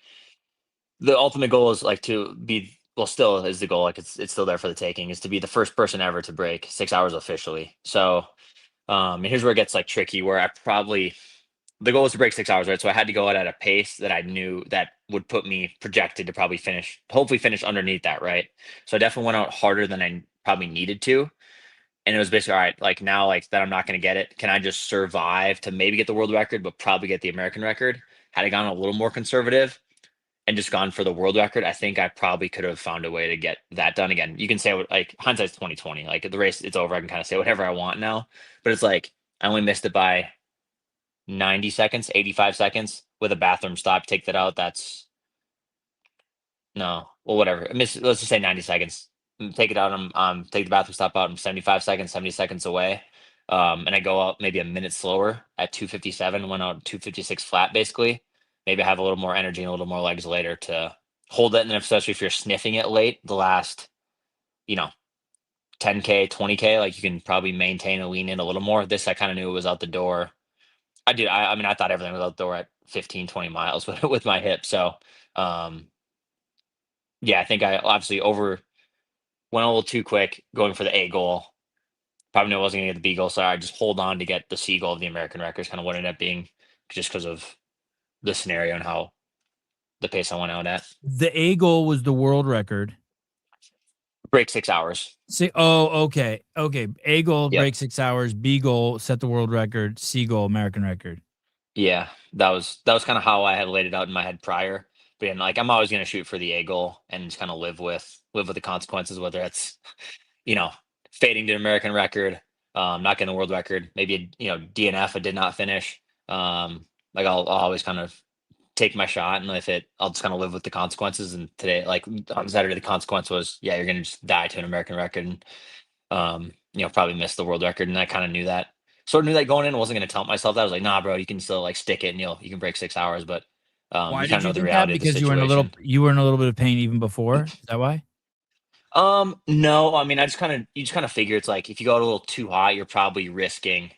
the ultimate goal is like to be, well, still is the goal. Like it's still there for the taking, is to be the first person ever to break 6 hours officially. So, and here's where it gets like tricky, where the goal was to break 6 hours, right? So I had to go out at a pace that I knew that would put me projected to hopefully finish underneath that, right? So I definitely went out harder than I probably needed to. And it was basically, all right, like now, like that I'm not going to get it. Can I just survive to maybe get the world record, but probably get the American record? Had I gone a little more conservative and just gone for the world record, I think I probably could have found a way to get that done. Again, you can say like hindsight's 2020. Like the race, it's over. I can kind of say whatever I want now. But it's like I only missed it by 90 seconds, 85 seconds with a bathroom stop. Take that out. That's no, well, whatever. Let's just say 90 seconds. Take it out. Take the bathroom stop out. I'm 75 seconds, 70 seconds away. And I go out maybe a minute slower at 2:57. Went out 2:56 flat, basically. Maybe I have a little more energy and a little more legs later to hold it. And especially if you're sniffing it late, the last, 10K, 20K, like you can probably maintain and lean in a little more. This, I kind of knew it was out the door. I did. I mean, I thought everything was outdoor at 15, 20 miles with my hip. So, um, yeah, I think I obviously went a little too quick going for the A goal. Probably knew I wasn't gonna get the B goal, so I just hold on to get the C goal of the American records. Kind of what it ended up being, just because of the scenario and how the pace I went out at. The A goal was the world record. Break 6 hours. Okay. A goal Yep. break 6 hours. B goal set the world record. C goal American record. Yeah, that was kind of how I had laid it out in my head prior. Being like, I'm always gonna shoot for the A goal and just kind of live with the consequences, whether it's you know fading to an American record, not getting the world record, maybe DNF I did not finish. Like I'll always kind of take my shot, and if I'll just kind of live with the consequences. And today, like on Saturday, the consequence was, yeah, you're gonna just die to an American record, and probably miss the world record. And I kind of knew that. Sort of knew that going in. I wasn't gonna tell myself that. I was like, nah, bro, you can still like stick it, and you can break 6 hours. But Why you did kind of you know the think that? reality of the Because situation. you were in a little bit of pain even before. Is that why? No, I mean, you just kind of figure it's like if you go a little too hot, you're probably risking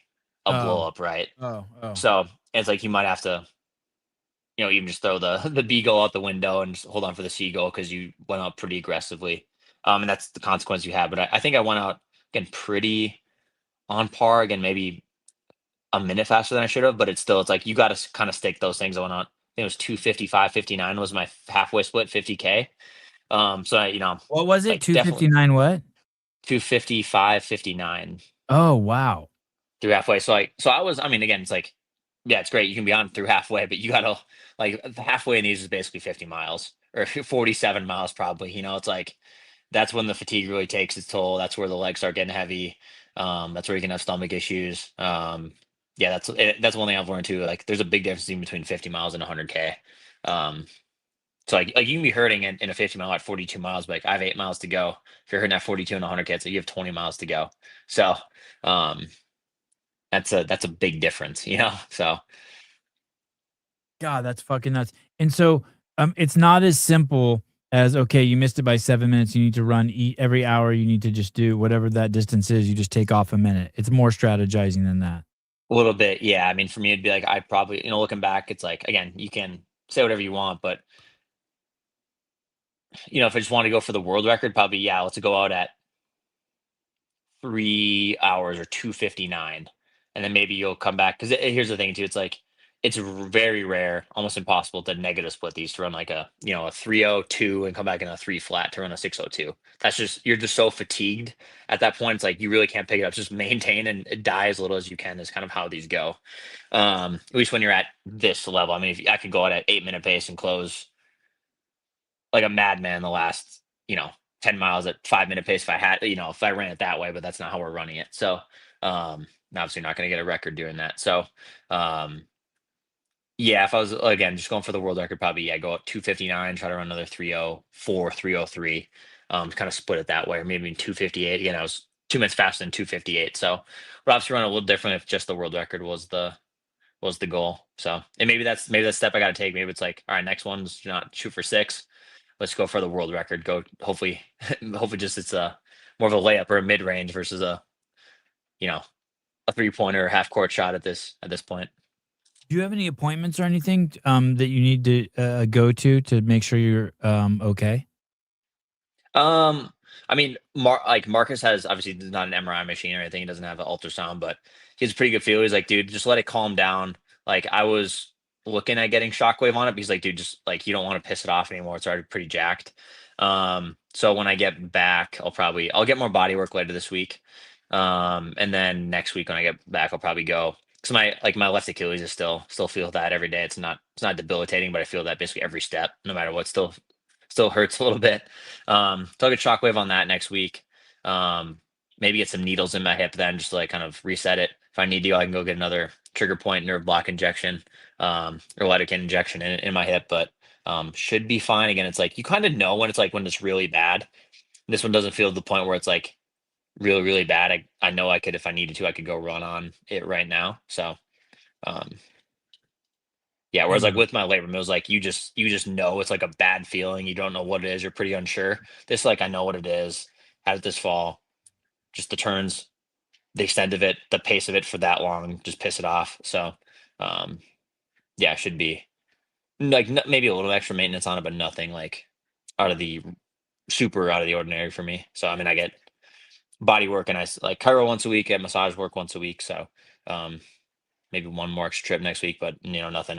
a blow Oh, up, right? oh. So it's like you might have to, even just throw the the B goal out the window and just hold on for the C goal because you went out pretty aggressively. And that's the consequence you have. But I think I went out again pretty on par again, maybe a minute faster than I should have. But it's like you got to kind of stake those things. I went out. I think it was 2:55:59 was my halfway split 50K. So What was it? like definitely 259 what? 2:55:59 Oh, wow. through halfway. So I was. I mean, again, it's like, yeah, it's great. You can be on through halfway, but you gotta like the halfway in these is basically 50 miles or 47 miles probably. It's like that's when the fatigue really takes its toll. That's where the legs start getting heavy. That's where you can have stomach issues. Yeah, that's one thing I've learned too. Like, there's a big difference between 50 miles and 100K. Um, so like you can be hurting in a 50 mile at 42 miles, but like I have 8 miles to go. If you're hurting at 42 and 100K, so you have 20 miles to go. So um, that's a big difference. So God, that's fucking nuts. And so, it's not as simple as, okay, you missed it by 7 minutes. You need to run every hour. You need to just do whatever that distance is. You just take off a minute. It's more strategizing than that. a little bit, yeah. I mean, for me, it'd be like I probably, looking back, it's like again, you can say whatever you want, but if I just want to go for the world record, probably yeah, let's go out at 3 hours or 2:59, and then maybe you'll come back because here's the thing too. It's like it's very rare, almost impossible to negative split these to run like a 3:02 and come back in a three flat to run a 6:02. That's just you're just so fatigued at that point. It's like you really can't pick it up. Just maintain and die as little as you can is kind of how these go. At least when you're at this level. I mean, if I could go out at 8 minute pace and close like a madman the last, 10 miles at 5 minute pace if I had, if I ran it that way, but that's not how we're running it. So, obviously not going to get a record doing that. So, um, yeah, if I was again just going for the world record, probably yeah, go up 2:59, try to run another 3:04, 3:03, kind of split it that way, or maybe 2:58. Again, I was 2 minutes faster than 2:58. So, we're obviously run a little different if just the world record was the goal. So, and maybe that's the step I got to take. Maybe it's like, all right, next one's not shoot for six. Let's go for the world record. Go hopefully, hopefully just it's a more of a layup or a mid range versus you know a 3 pointer half court shot at this point. Do you have any appointments or anything that you need to go to make sure you're okay? Um, I mean, like Marcus has obviously not an MRI machine or anything. He doesn't have an ultrasound, but he has a pretty good feel. He's like, dude, just let it calm down. Like I was looking at getting shockwave on it, but he's like, dude, just like you don't want to piss it off anymore. It's already pretty jacked. So when I get back, I'll get more body work later this week. And then next week when I get back, I'll probably go because my left Achilles is still feel that every day. It's not debilitating, but I feel that basically every step, no matter what, still hurts a little bit. So I'll get shockwave on that next week. Maybe get some needles in my hip then just to like kind of reset it. If I need to, I can go get another trigger point nerve block injection, or lidocaine injection in my hip, but should be fine. Again, it's like you kind of know when it's really bad. This one doesn't feel to the point where it's like really, really bad. I know I could, if I needed to, I could go run on it right now. So um yeah, whereas like Yeah. with my labrum, it was like you just know it's like a bad feeling. You don't know what it is. You're pretty unsure. This like I know what it is. Had it this fall. Just the turns, the extent of it, the pace of it for that long, just piss it off. So Yeah, should be like maybe a little extra maintenance on it, but nothing like out of the super out of the ordinary for me. So I mean, I get body work and like chiro once a week, get massage work once a week. So um, maybe one more extra trip next week, but nothing.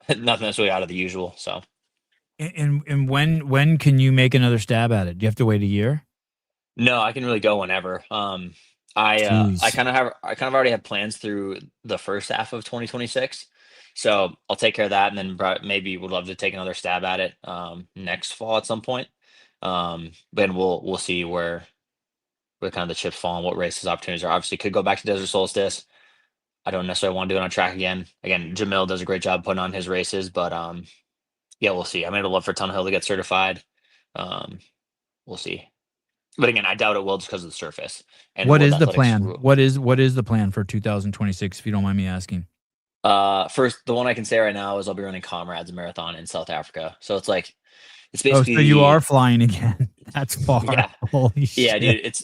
Nothing that's really out of the usual. So And when can you make another stab at it? Do you have to wait a year? no, I can really go whenever. I Jeez. kind of already have plans through the first half of 2026. So I'll take care of that, and then maybe would love to take another stab at it next fall at some point. Then we'll see where kind of the chips fall and what races opportunities are. Obviously, could go back to Desert Solstice. I don't necessarily want to do it on track again. Again, Jamil does a great job putting on his races, but yeah, we'll see. I mean, I'd love for Tunnel Hill to get certified. Um, we'll see. But again, I doubt it will just because of the surface and What World is the Athletics plan? rule. What is the plan for 2026, if you don't mind me asking? First, the one I can say right now is I'll be running Comrades Marathon in South Africa. So it's Oh, basically so you are flying again. That's far. yeah, Holy yeah, shit. dude. It's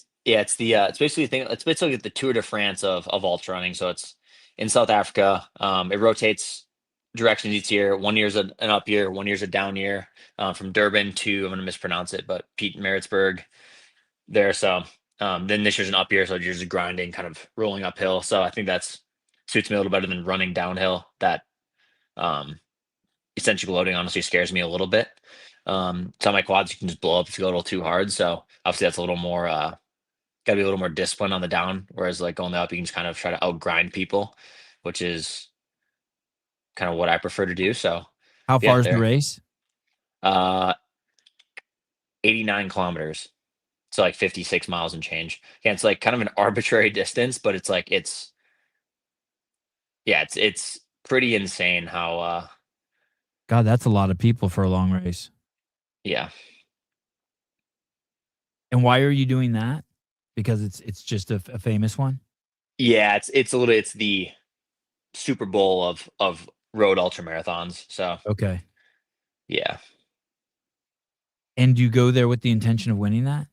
basically it's basically the Tour de France of ultra running. So it's in South Africa. It rotates directions each year. 1 year's an up year, 1 year's a down year. From Durban to, I'm gonna mispronounce it, but Pete Maritzburg there. So then this year's an up year, so you're just grinding, kind of rolling uphill. So I think that's suits me a little better than running downhill. That um eccentric loading honestly scares me a little bit. Some of my quads you can just blow up if you go a little too hard. So obviously that's a little more gotta be a little more disciplined on the down. Whereas like going up, you can just kind of try to outgrind people, which is kind of what I prefer to do. So How yeah, far is the there. race? 89 kilometers. So like 56 miles and change. Yeah, it's like kind of an arbitrary distance, but it's pretty insane how God, that's a lot of people for a long race. yeah. And why are you doing that? Because it's just a famous one? Yeah, it's the Super Bowl of road ultra marathons. So Okay. yeah, And do you go there with the intention of winning that?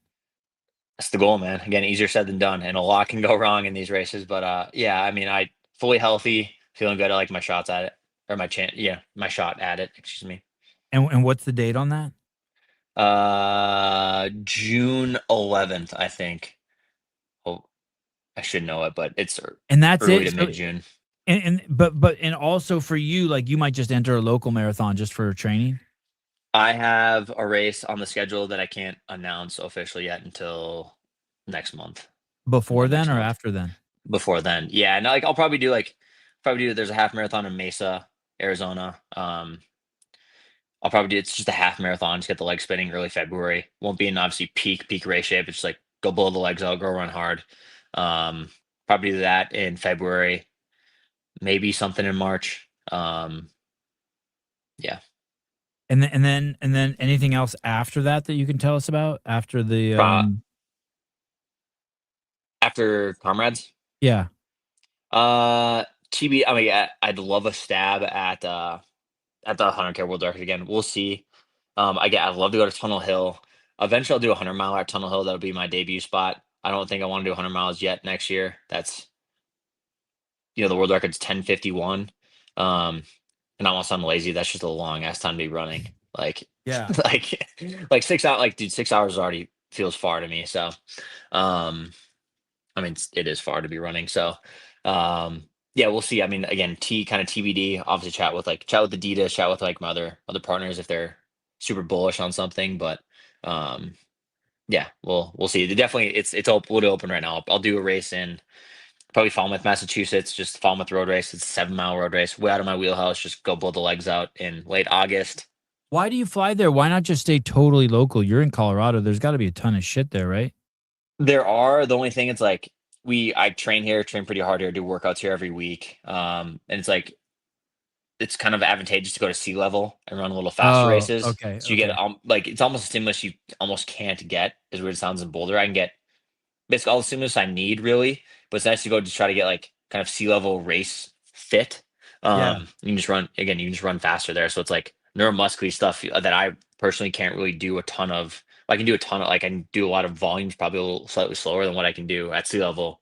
that's the goal, man. Again, easier said than done, and a lot can go wrong in these races. But yeah, I mean, I fully healthy, feeling good. I like my shots at it, or my shot at it. Excuse me. And what's the date on that? June 11th, I think. Oh, I should know it, but it's And that's early it. to So, mid June. and also for you, like you might just enter a local marathon just for training. I have a race on the schedule that I can't announce officially yet until next month. Before Next then or month. after then? Before then, yeah, no, like I'll probably do. There's a half marathon in Mesa, Arizona. I'll probably do. It's just a half marathon. Just get the legs spinning early February. Won't be in obviously peak race shape. It's just like go blow the legs out, go run hard. Um, Probably do that in February. Maybe something in March. Yeah. And then anything else after that you can tell us about after the After Comrades. yeah. TB. I mean, I'd love a stab at the 100K World Record again. We'll see. I'd love to go to Tunnel Hill. Eventually, I'll do a 100 mile at Tunnel Hill. That'll be my debut spot. I don't think I want to do 100 miles yet next year. That's the world record's 10:51. And I'm also lazy. That's just a long ass time to be running. Like Yeah. like 6 hours. Like dude, 6 hours already feels far to me. So, I mean, it is far to be running. So, yeah, we'll see. I mean, again, kind of TBD. Obviously, chat with Adidas, chat with like my other partners if they're super bullish on something. But yeah, we'll see. Definitely, it's open right now. I'll do a race in probably Falmouth, Massachusetts. Just Falmouth road race. It's a 7 mile road race. Way out of my wheelhouse. Just go blow the legs out in late August. Why do you fly there? Why not just stay totally local? You're in Colorado. There's got to be a ton of shit there, right? There are. The only thing it's like I train here, train pretty hard here, do workouts here every week. And it's like it's kind of advantageous to go to sea level and run a little faster Oh, races. okay, So you get okay. like it's almost a stimulus you almost can't get, as weird as it sounds in Boulder. I can get basically all the stimulus I need really, but it's nice to go to try to get like kind of sea level race fit. Yeah. You can just run again, you can just run faster there. So it's like neuromuscular stuff that I personally can't really do a ton of. I can do a ton of like I can do a lot of volumes, probably a little slightly slower than what I can do at sea level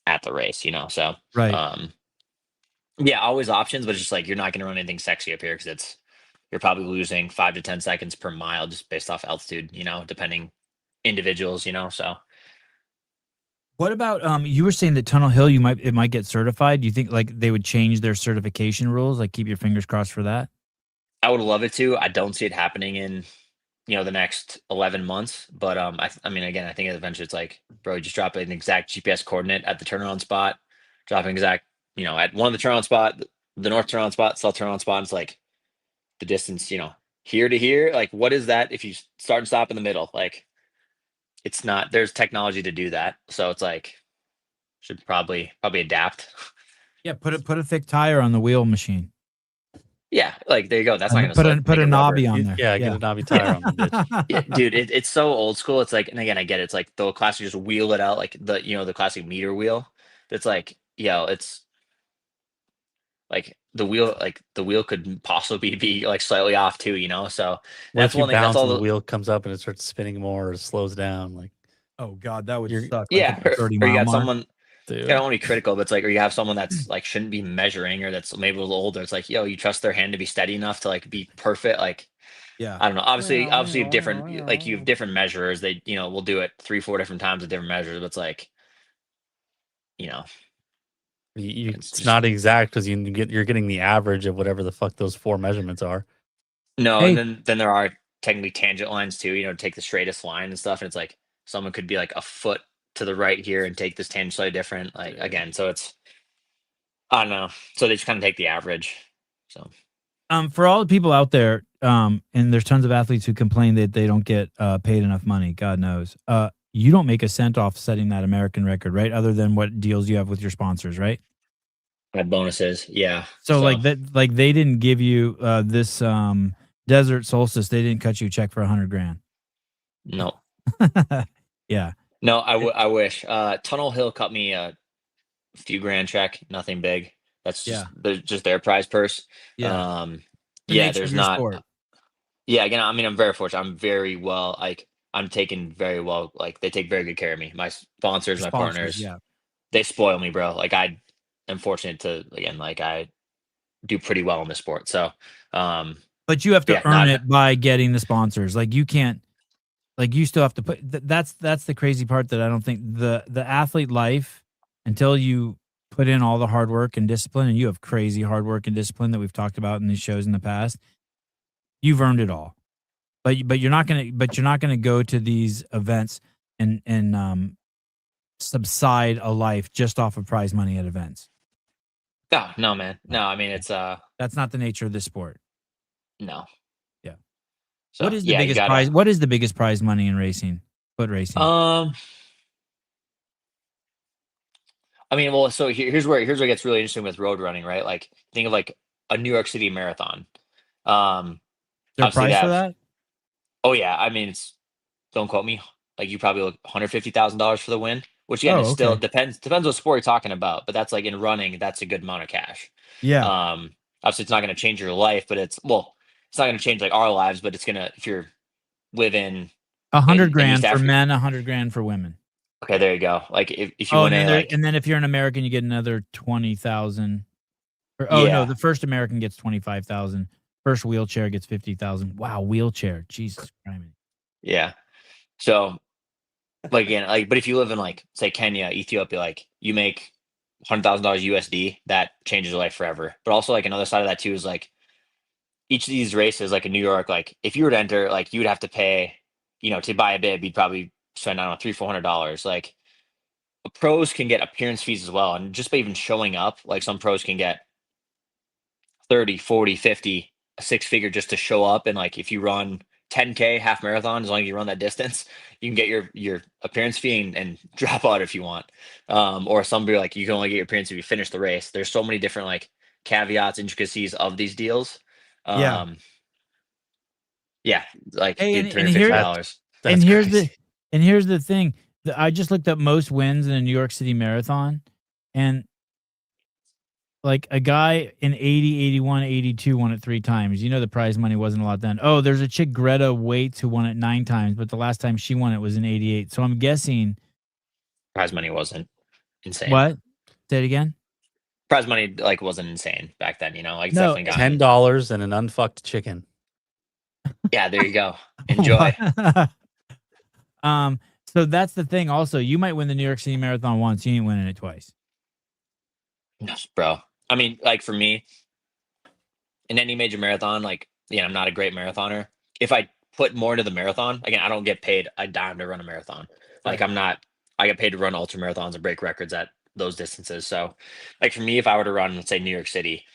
at the race, So Right. um Yeah, always options, but it's just like you're not going to run anything sexy up here because you're probably losing 5 to 10 seconds per mile just based off altitude, depending individuals, so. What about you were saying that Tunnel Hill it might get certified. Do you think like they would change their certification rules? Like keep your fingers crossed for that? I would love it to. I don't see it happening in, the next 11 months. But I mean, again, I think eventually it's like, bro, you just drop an exact GPS coordinate at the turnaround spot, drop an exact, at one of the turnaround spot, the north turnaround spot, south turnaround spot. And it's like the distance, here to here. Like, what is that if you start and stop in the middle? Like, it's not. There's technology to do that. So it's like, should probably adapt. Yeah, put a thick tire on the wheel machine. Yeah, like there you go. That's not gonna put slip. put Make a it rubber. knobby on there. Yeah, get a knobby tire on the bitch. Yeah, dude, it's so old school. It's like, and again, I get it. It's like the classic just wheel it out, like the classic meter wheel. It's like, it's like the wheel could possibly be like slightly off too, So What that's if you one thing. That's bounce all. and the wheel comes up and it starts spinning more or slows down? Like, Oh God, that would You're- suck. Yeah, Like at the 30 or you mile got mark. someone. dude. I don't want to be critical, but it's like, or you have someone that's like shouldn't be measuring, or that's maybe a little older. It's like, you trust their hand to be steady enough to like be perfect, like. Yeah. I don't know. Obviously, you have different measurers. They, will do it 3-4 different times with different measures. But it's like, it's It's just- not exact because you're getting the average of whatever the fuck those 4 measurements are. no. Hey. And then there are technically tangent lines too. Take the straightest line and stuff. And it's like someone could be like a foot to the right here and take this tangent slightly different. Like again, so it's, I don't know. So they just kind of take the average. So. For all the people out there, and there's tons of athletes who complain that they don't get paid enough money. God knows. You don't make a cent off setting that American record, right? Other than what deals you have with your sponsors, right? Had bonuses, yeah. So like that, like they didn't give you this Desert Solstice. They didn't cut you a check for $100,000. No. Yeah. No, I wish. Tunnel Hill cut me a few grand check, nothing big. That's just their prize purse. Yeah. The Yeah, nature there's of your not. sport. Yeah, again, I mean, I'm very fortunate. I'm very well, like I'm taken very well. Like they take very good care of me. My sponsors, my partners, Yeah. they spoil me, bro. Like I am fortunate to, again, like I do pretty well in this sport. So, But you have to Yeah, earn not- it by getting the sponsors. Like you can't, like you still have to put. That's the crazy part that I don't think the athlete life, until you put in all the hard work and discipline, and you have crazy hard work and discipline that we've talked about in these shows in the past. You've earned it all, but you're not gonna go to these events and subside a life just off of prize money at events. no, man. No, I mean it's That's not the nature of this sport. no. Yeah. So, What is the yeah, you biggest gotta- prize? What is the biggest prize money in racing? Foot racing. I mean, well, so here's where it gets really interesting with road running, right? Like think of like a New York City marathon. Is there a obviously prize they for have- that? Oh yeah, I mean don't quote me. Like you probably look $150,000 for the win, which again, Oh, it still okay. depends what sport you're talking about. But that's like in running, that's a good amount of cash. Yeah. Obviously, it's not going to change your life, but it's not going to change like our lives, but it's gonna, if you're living. $100,000 East for Africa. men, $100,000 for women. Okay, there you go. Like if you Oh, win and a then, like, and then if you're an American, you get another 20,000. Oh Yeah. no, the first American gets 25,000. First wheelchair gets 50,000. Wow, wheelchair, Jesus Christ. yeah. So, like again, like, but if you live in like say Kenya, Ethiopia, like you make $100,000 USD, that changes your life forever. But also like another side of that too is like each of these races, like in New York, like if you were to enter, like you would have to pay, to buy a bib, you'd probably spend, I don't know, $300-$400. Like pros can get appearance fees as well, and just by even showing up, like some pros can get 30, 40, 50, a 6-figure just to show up. And like if you run 10K half marathon, as long as you run that distance, you can get your appearance fee and drop out if you want. Or somebody like you can only get your appearance if you finish the race. There's so many different like caveats, intricacies of these deals. Yeah. Yeah, like Hey, dude, and here- $350. And here's crazy. the thing. I just looked up most wins in a New York City marathon, and like a guy in 80, 81, 82 won it 3 times. The prize money wasn't a lot then. Oh, there's a chick, Greta Waits, who won it 9 times, but the last time she won it was in 88. So I'm guessing. Prize money wasn't insane. What? Say it again. prize money like wasn't insane back then. You know, like it's No, definitely gotten. $10 and an unfucked chicken. Yeah, there you go. Enjoy. So that's the thing. Also, you might win the New York City Marathon once. You ain't winning it twice. No, bro. I mean, like for me, in any major marathon, like I'm not a great marathoner. If I put more into the marathon, again, I don't get paid a dime to run a marathon. Like Right. I'm not. I get paid to run ultra marathons and break records at those distances. So, like for me, if I were to run, let's say New York City,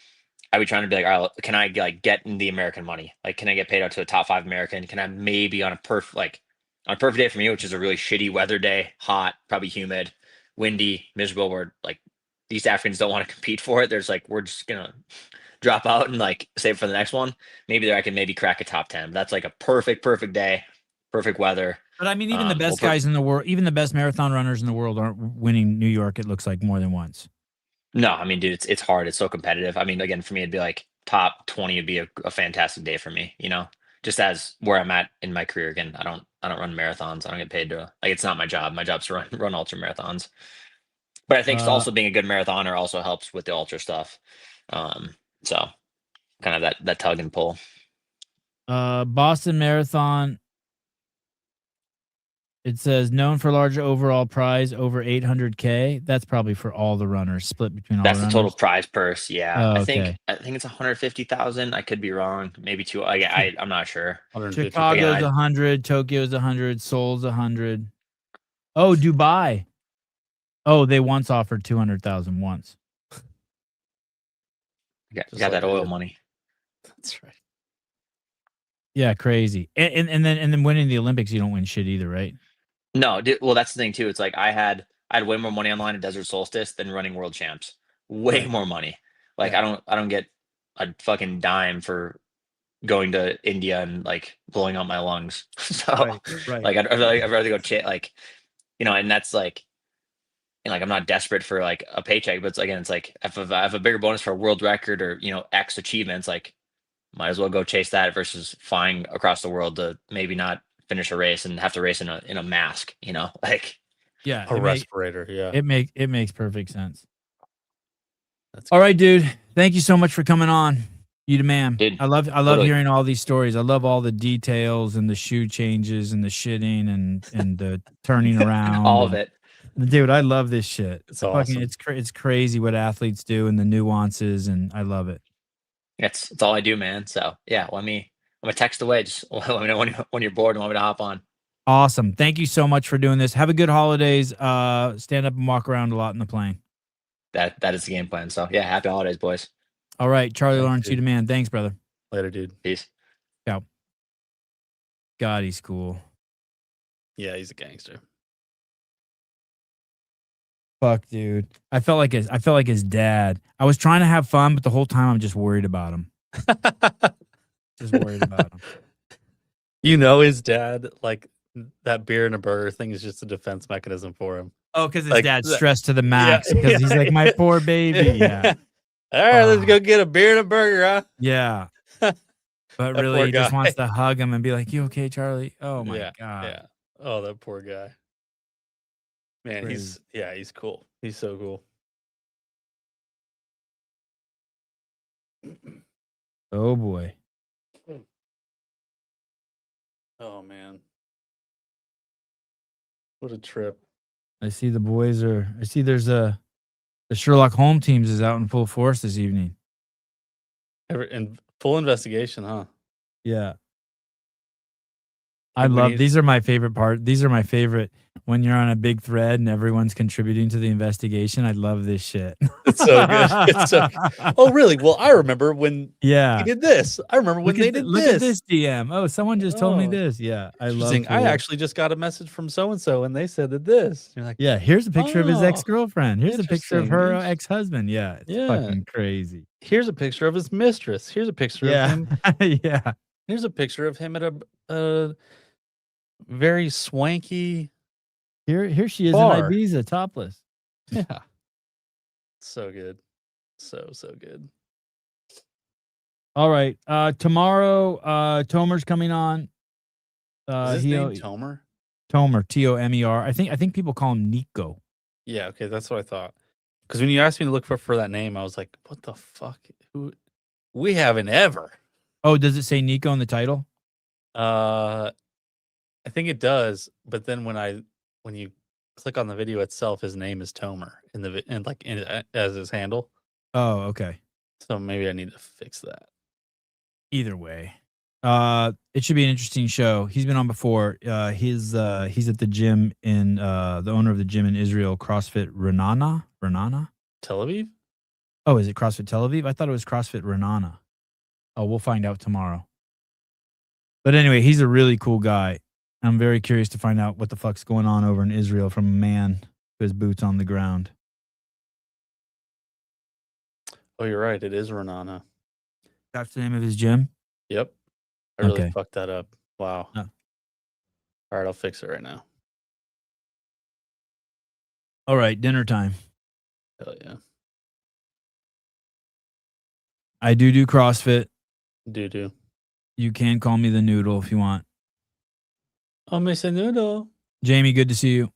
I would try to be like, all right, can I like get in the American money? Like, can I get paid out to a top 5 American? Can I maybe on a perfect day for me, which is a really shitty weather day, hot, probably humid, windy, miserable, where like these Africans don't want to compete for it. There's like we're just gonna drop out and like save for the next one. Maybe there I can maybe crack a top 10. But that's like a perfect day, perfect weather. But I mean, even the best Well, guys in the world, even the best marathon runners in the world aren't winning New York, it looks like, more than once. No, I mean, dude, it's hard. It's so competitive. I mean, again, for me, it'd be like top 20 would be a fantastic day for me, just as where I'm at in my career. Again, I don't run marathons. I don't get paid to like, it's not my job. My job's to run ultra marathons. But I think also being a good marathoner also helps with the ultra stuff. So kind of that tug and pull. Boston Marathon. It says known for larger overall prize over 800K. That's probably for all the runners, split between all That's the the runners. total prize purse. Yeah, Oh, I think okay. it's 150,000. I could be wrong. Maybe two. I'm not sure. 150. Chicago's Again, 100, Tokyo's 100, Seoul's 100. Oh, Dubai. Oh, they once offered 200,000 once. Got Just like that I oil did. money. That's right. Yeah, crazy. And then winning the Olympics, you don't win shit either, right? No, well, that's the thing too. It's like I had way more money online at Desert Solstice than running World Champs. Way Right. more money. Like Yeah. I don't get a fucking dime for going to India and like blowing out my lungs. So Right. like I'd rather go like and that's like I'm not desperate for like a paycheck, but it's like if I have a bigger bonus for a world record or X achievements, like might as well go chase that versus flying across the world to maybe not finish a race and have to race in a mask, like Yeah. A respirator. Yeah. It makes perfect sense. That's All right, dude. Thank you so much for coming on. You the man. Dude, I love totally. hearing all these stories. I love all the details and the shoe changes and the shitting and the turning around. All of it. Dude, I love this shit. It's awesome. It's crazy what athletes do and the nuances, and I love it. It's all I do, man. So yeah, I'm gonna text away. Just let me know when you're bored and want me to hop on. Awesome. Thank you so much for doing this. Have a good holidays. Stand up and walk around a lot in the plane. That is the game plan. So yeah, happy holidays, boys. All right, Charlie Thanks, Lawrence, dude. you the man. Thanks, brother. Later, dude. Peace. Ciao. God, he's cool. Yeah, he's a gangster. Fuck, dude. I felt like his dad. I was trying to have fun, but the whole time I'm just worried about him. Just worried about him. His dad, like that beer and a burger thing is just a defense mechanism for him. Oh, because his Like dad's that- stressed to the max. Because yeah, he's like, my poor baby. Yeah. All right, let's go get a beer and a burger, huh? Yeah. But That really, poor he just guy. wants to hug him and be like, you okay, Charlie? Oh, my Yeah, God. Yeah. Oh, that poor guy. Man, Crazy. he's cool. He's so cool. Oh, boy. Oh man. What a trip. I see the boys are. I see there's the Sherlock Holmes teams is out in full force this evening. And full investigation, huh? Yeah. I Like, we love need- these are my favorite part. These are my favorite when you're on a big thread and everyone's contributing to the investigation. I love this shit. It's so good. It's so Oh, really? Well, I remember when Yeah. he did this. I remember when they did look this. at this DM. Oh, someone just told me Oh, this. Yeah. I love Interesting. I cool. actually just got a message from so and so, and they said that this. You're like, Yeah, here's a picture of his Oh, ex-girlfriend. Here's a picture of her interesting. ex-husband. Yeah, it's Yeah. fucking crazy. here's a picture of his mistress. Here's a picture of Yeah. him. Yeah. Here's a picture of him at a very swanky. Here she is Bar. in Ibiza, topless. Yeah. So good. So good. All right. Tomorrow, Tomer's coming on. Is his he name Tomer? Tomer, Tomer. I think people call him Nico. Yeah, okay, that's what I thought. Because when you asked me to look for that name, I was like, what the fuck? Who? We haven't ever. Oh, does it say Nico in the title? I think it does, but then when you click on the video itself, his name is Tomer as his handle. Oh, okay. So maybe I need to fix that. Either way, it should be an interesting show. He's been on before. He's at the gym in the owner of the gym in Israel, CrossFit Renana. Tel Aviv? Oh, is it CrossFit Tel Aviv? I thought it was CrossFit Renana. Oh, we'll find out tomorrow. But anyway, he's a really cool guy. I'm very curious to find out what the fuck's going on over in Israel from a man who has boots on the ground. Oh, you're right. It is Renana. That's the name of his gym? Yep. I really Okay. fucked that up. Wow. Oh. All right, I'll fix it right now. All right, dinner time. Hell yeah. I do CrossFit. Do. You can call me the noodle if you want. Oh, Miss Noodle. Jamie, good to see you.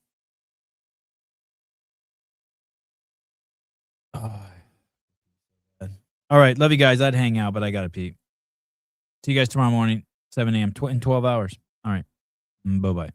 Oh. All right, love you guys. I'd hang out, but I got to pee. See you guys tomorrow morning, 7 a.m. in 12 hours. All right. Bye-bye.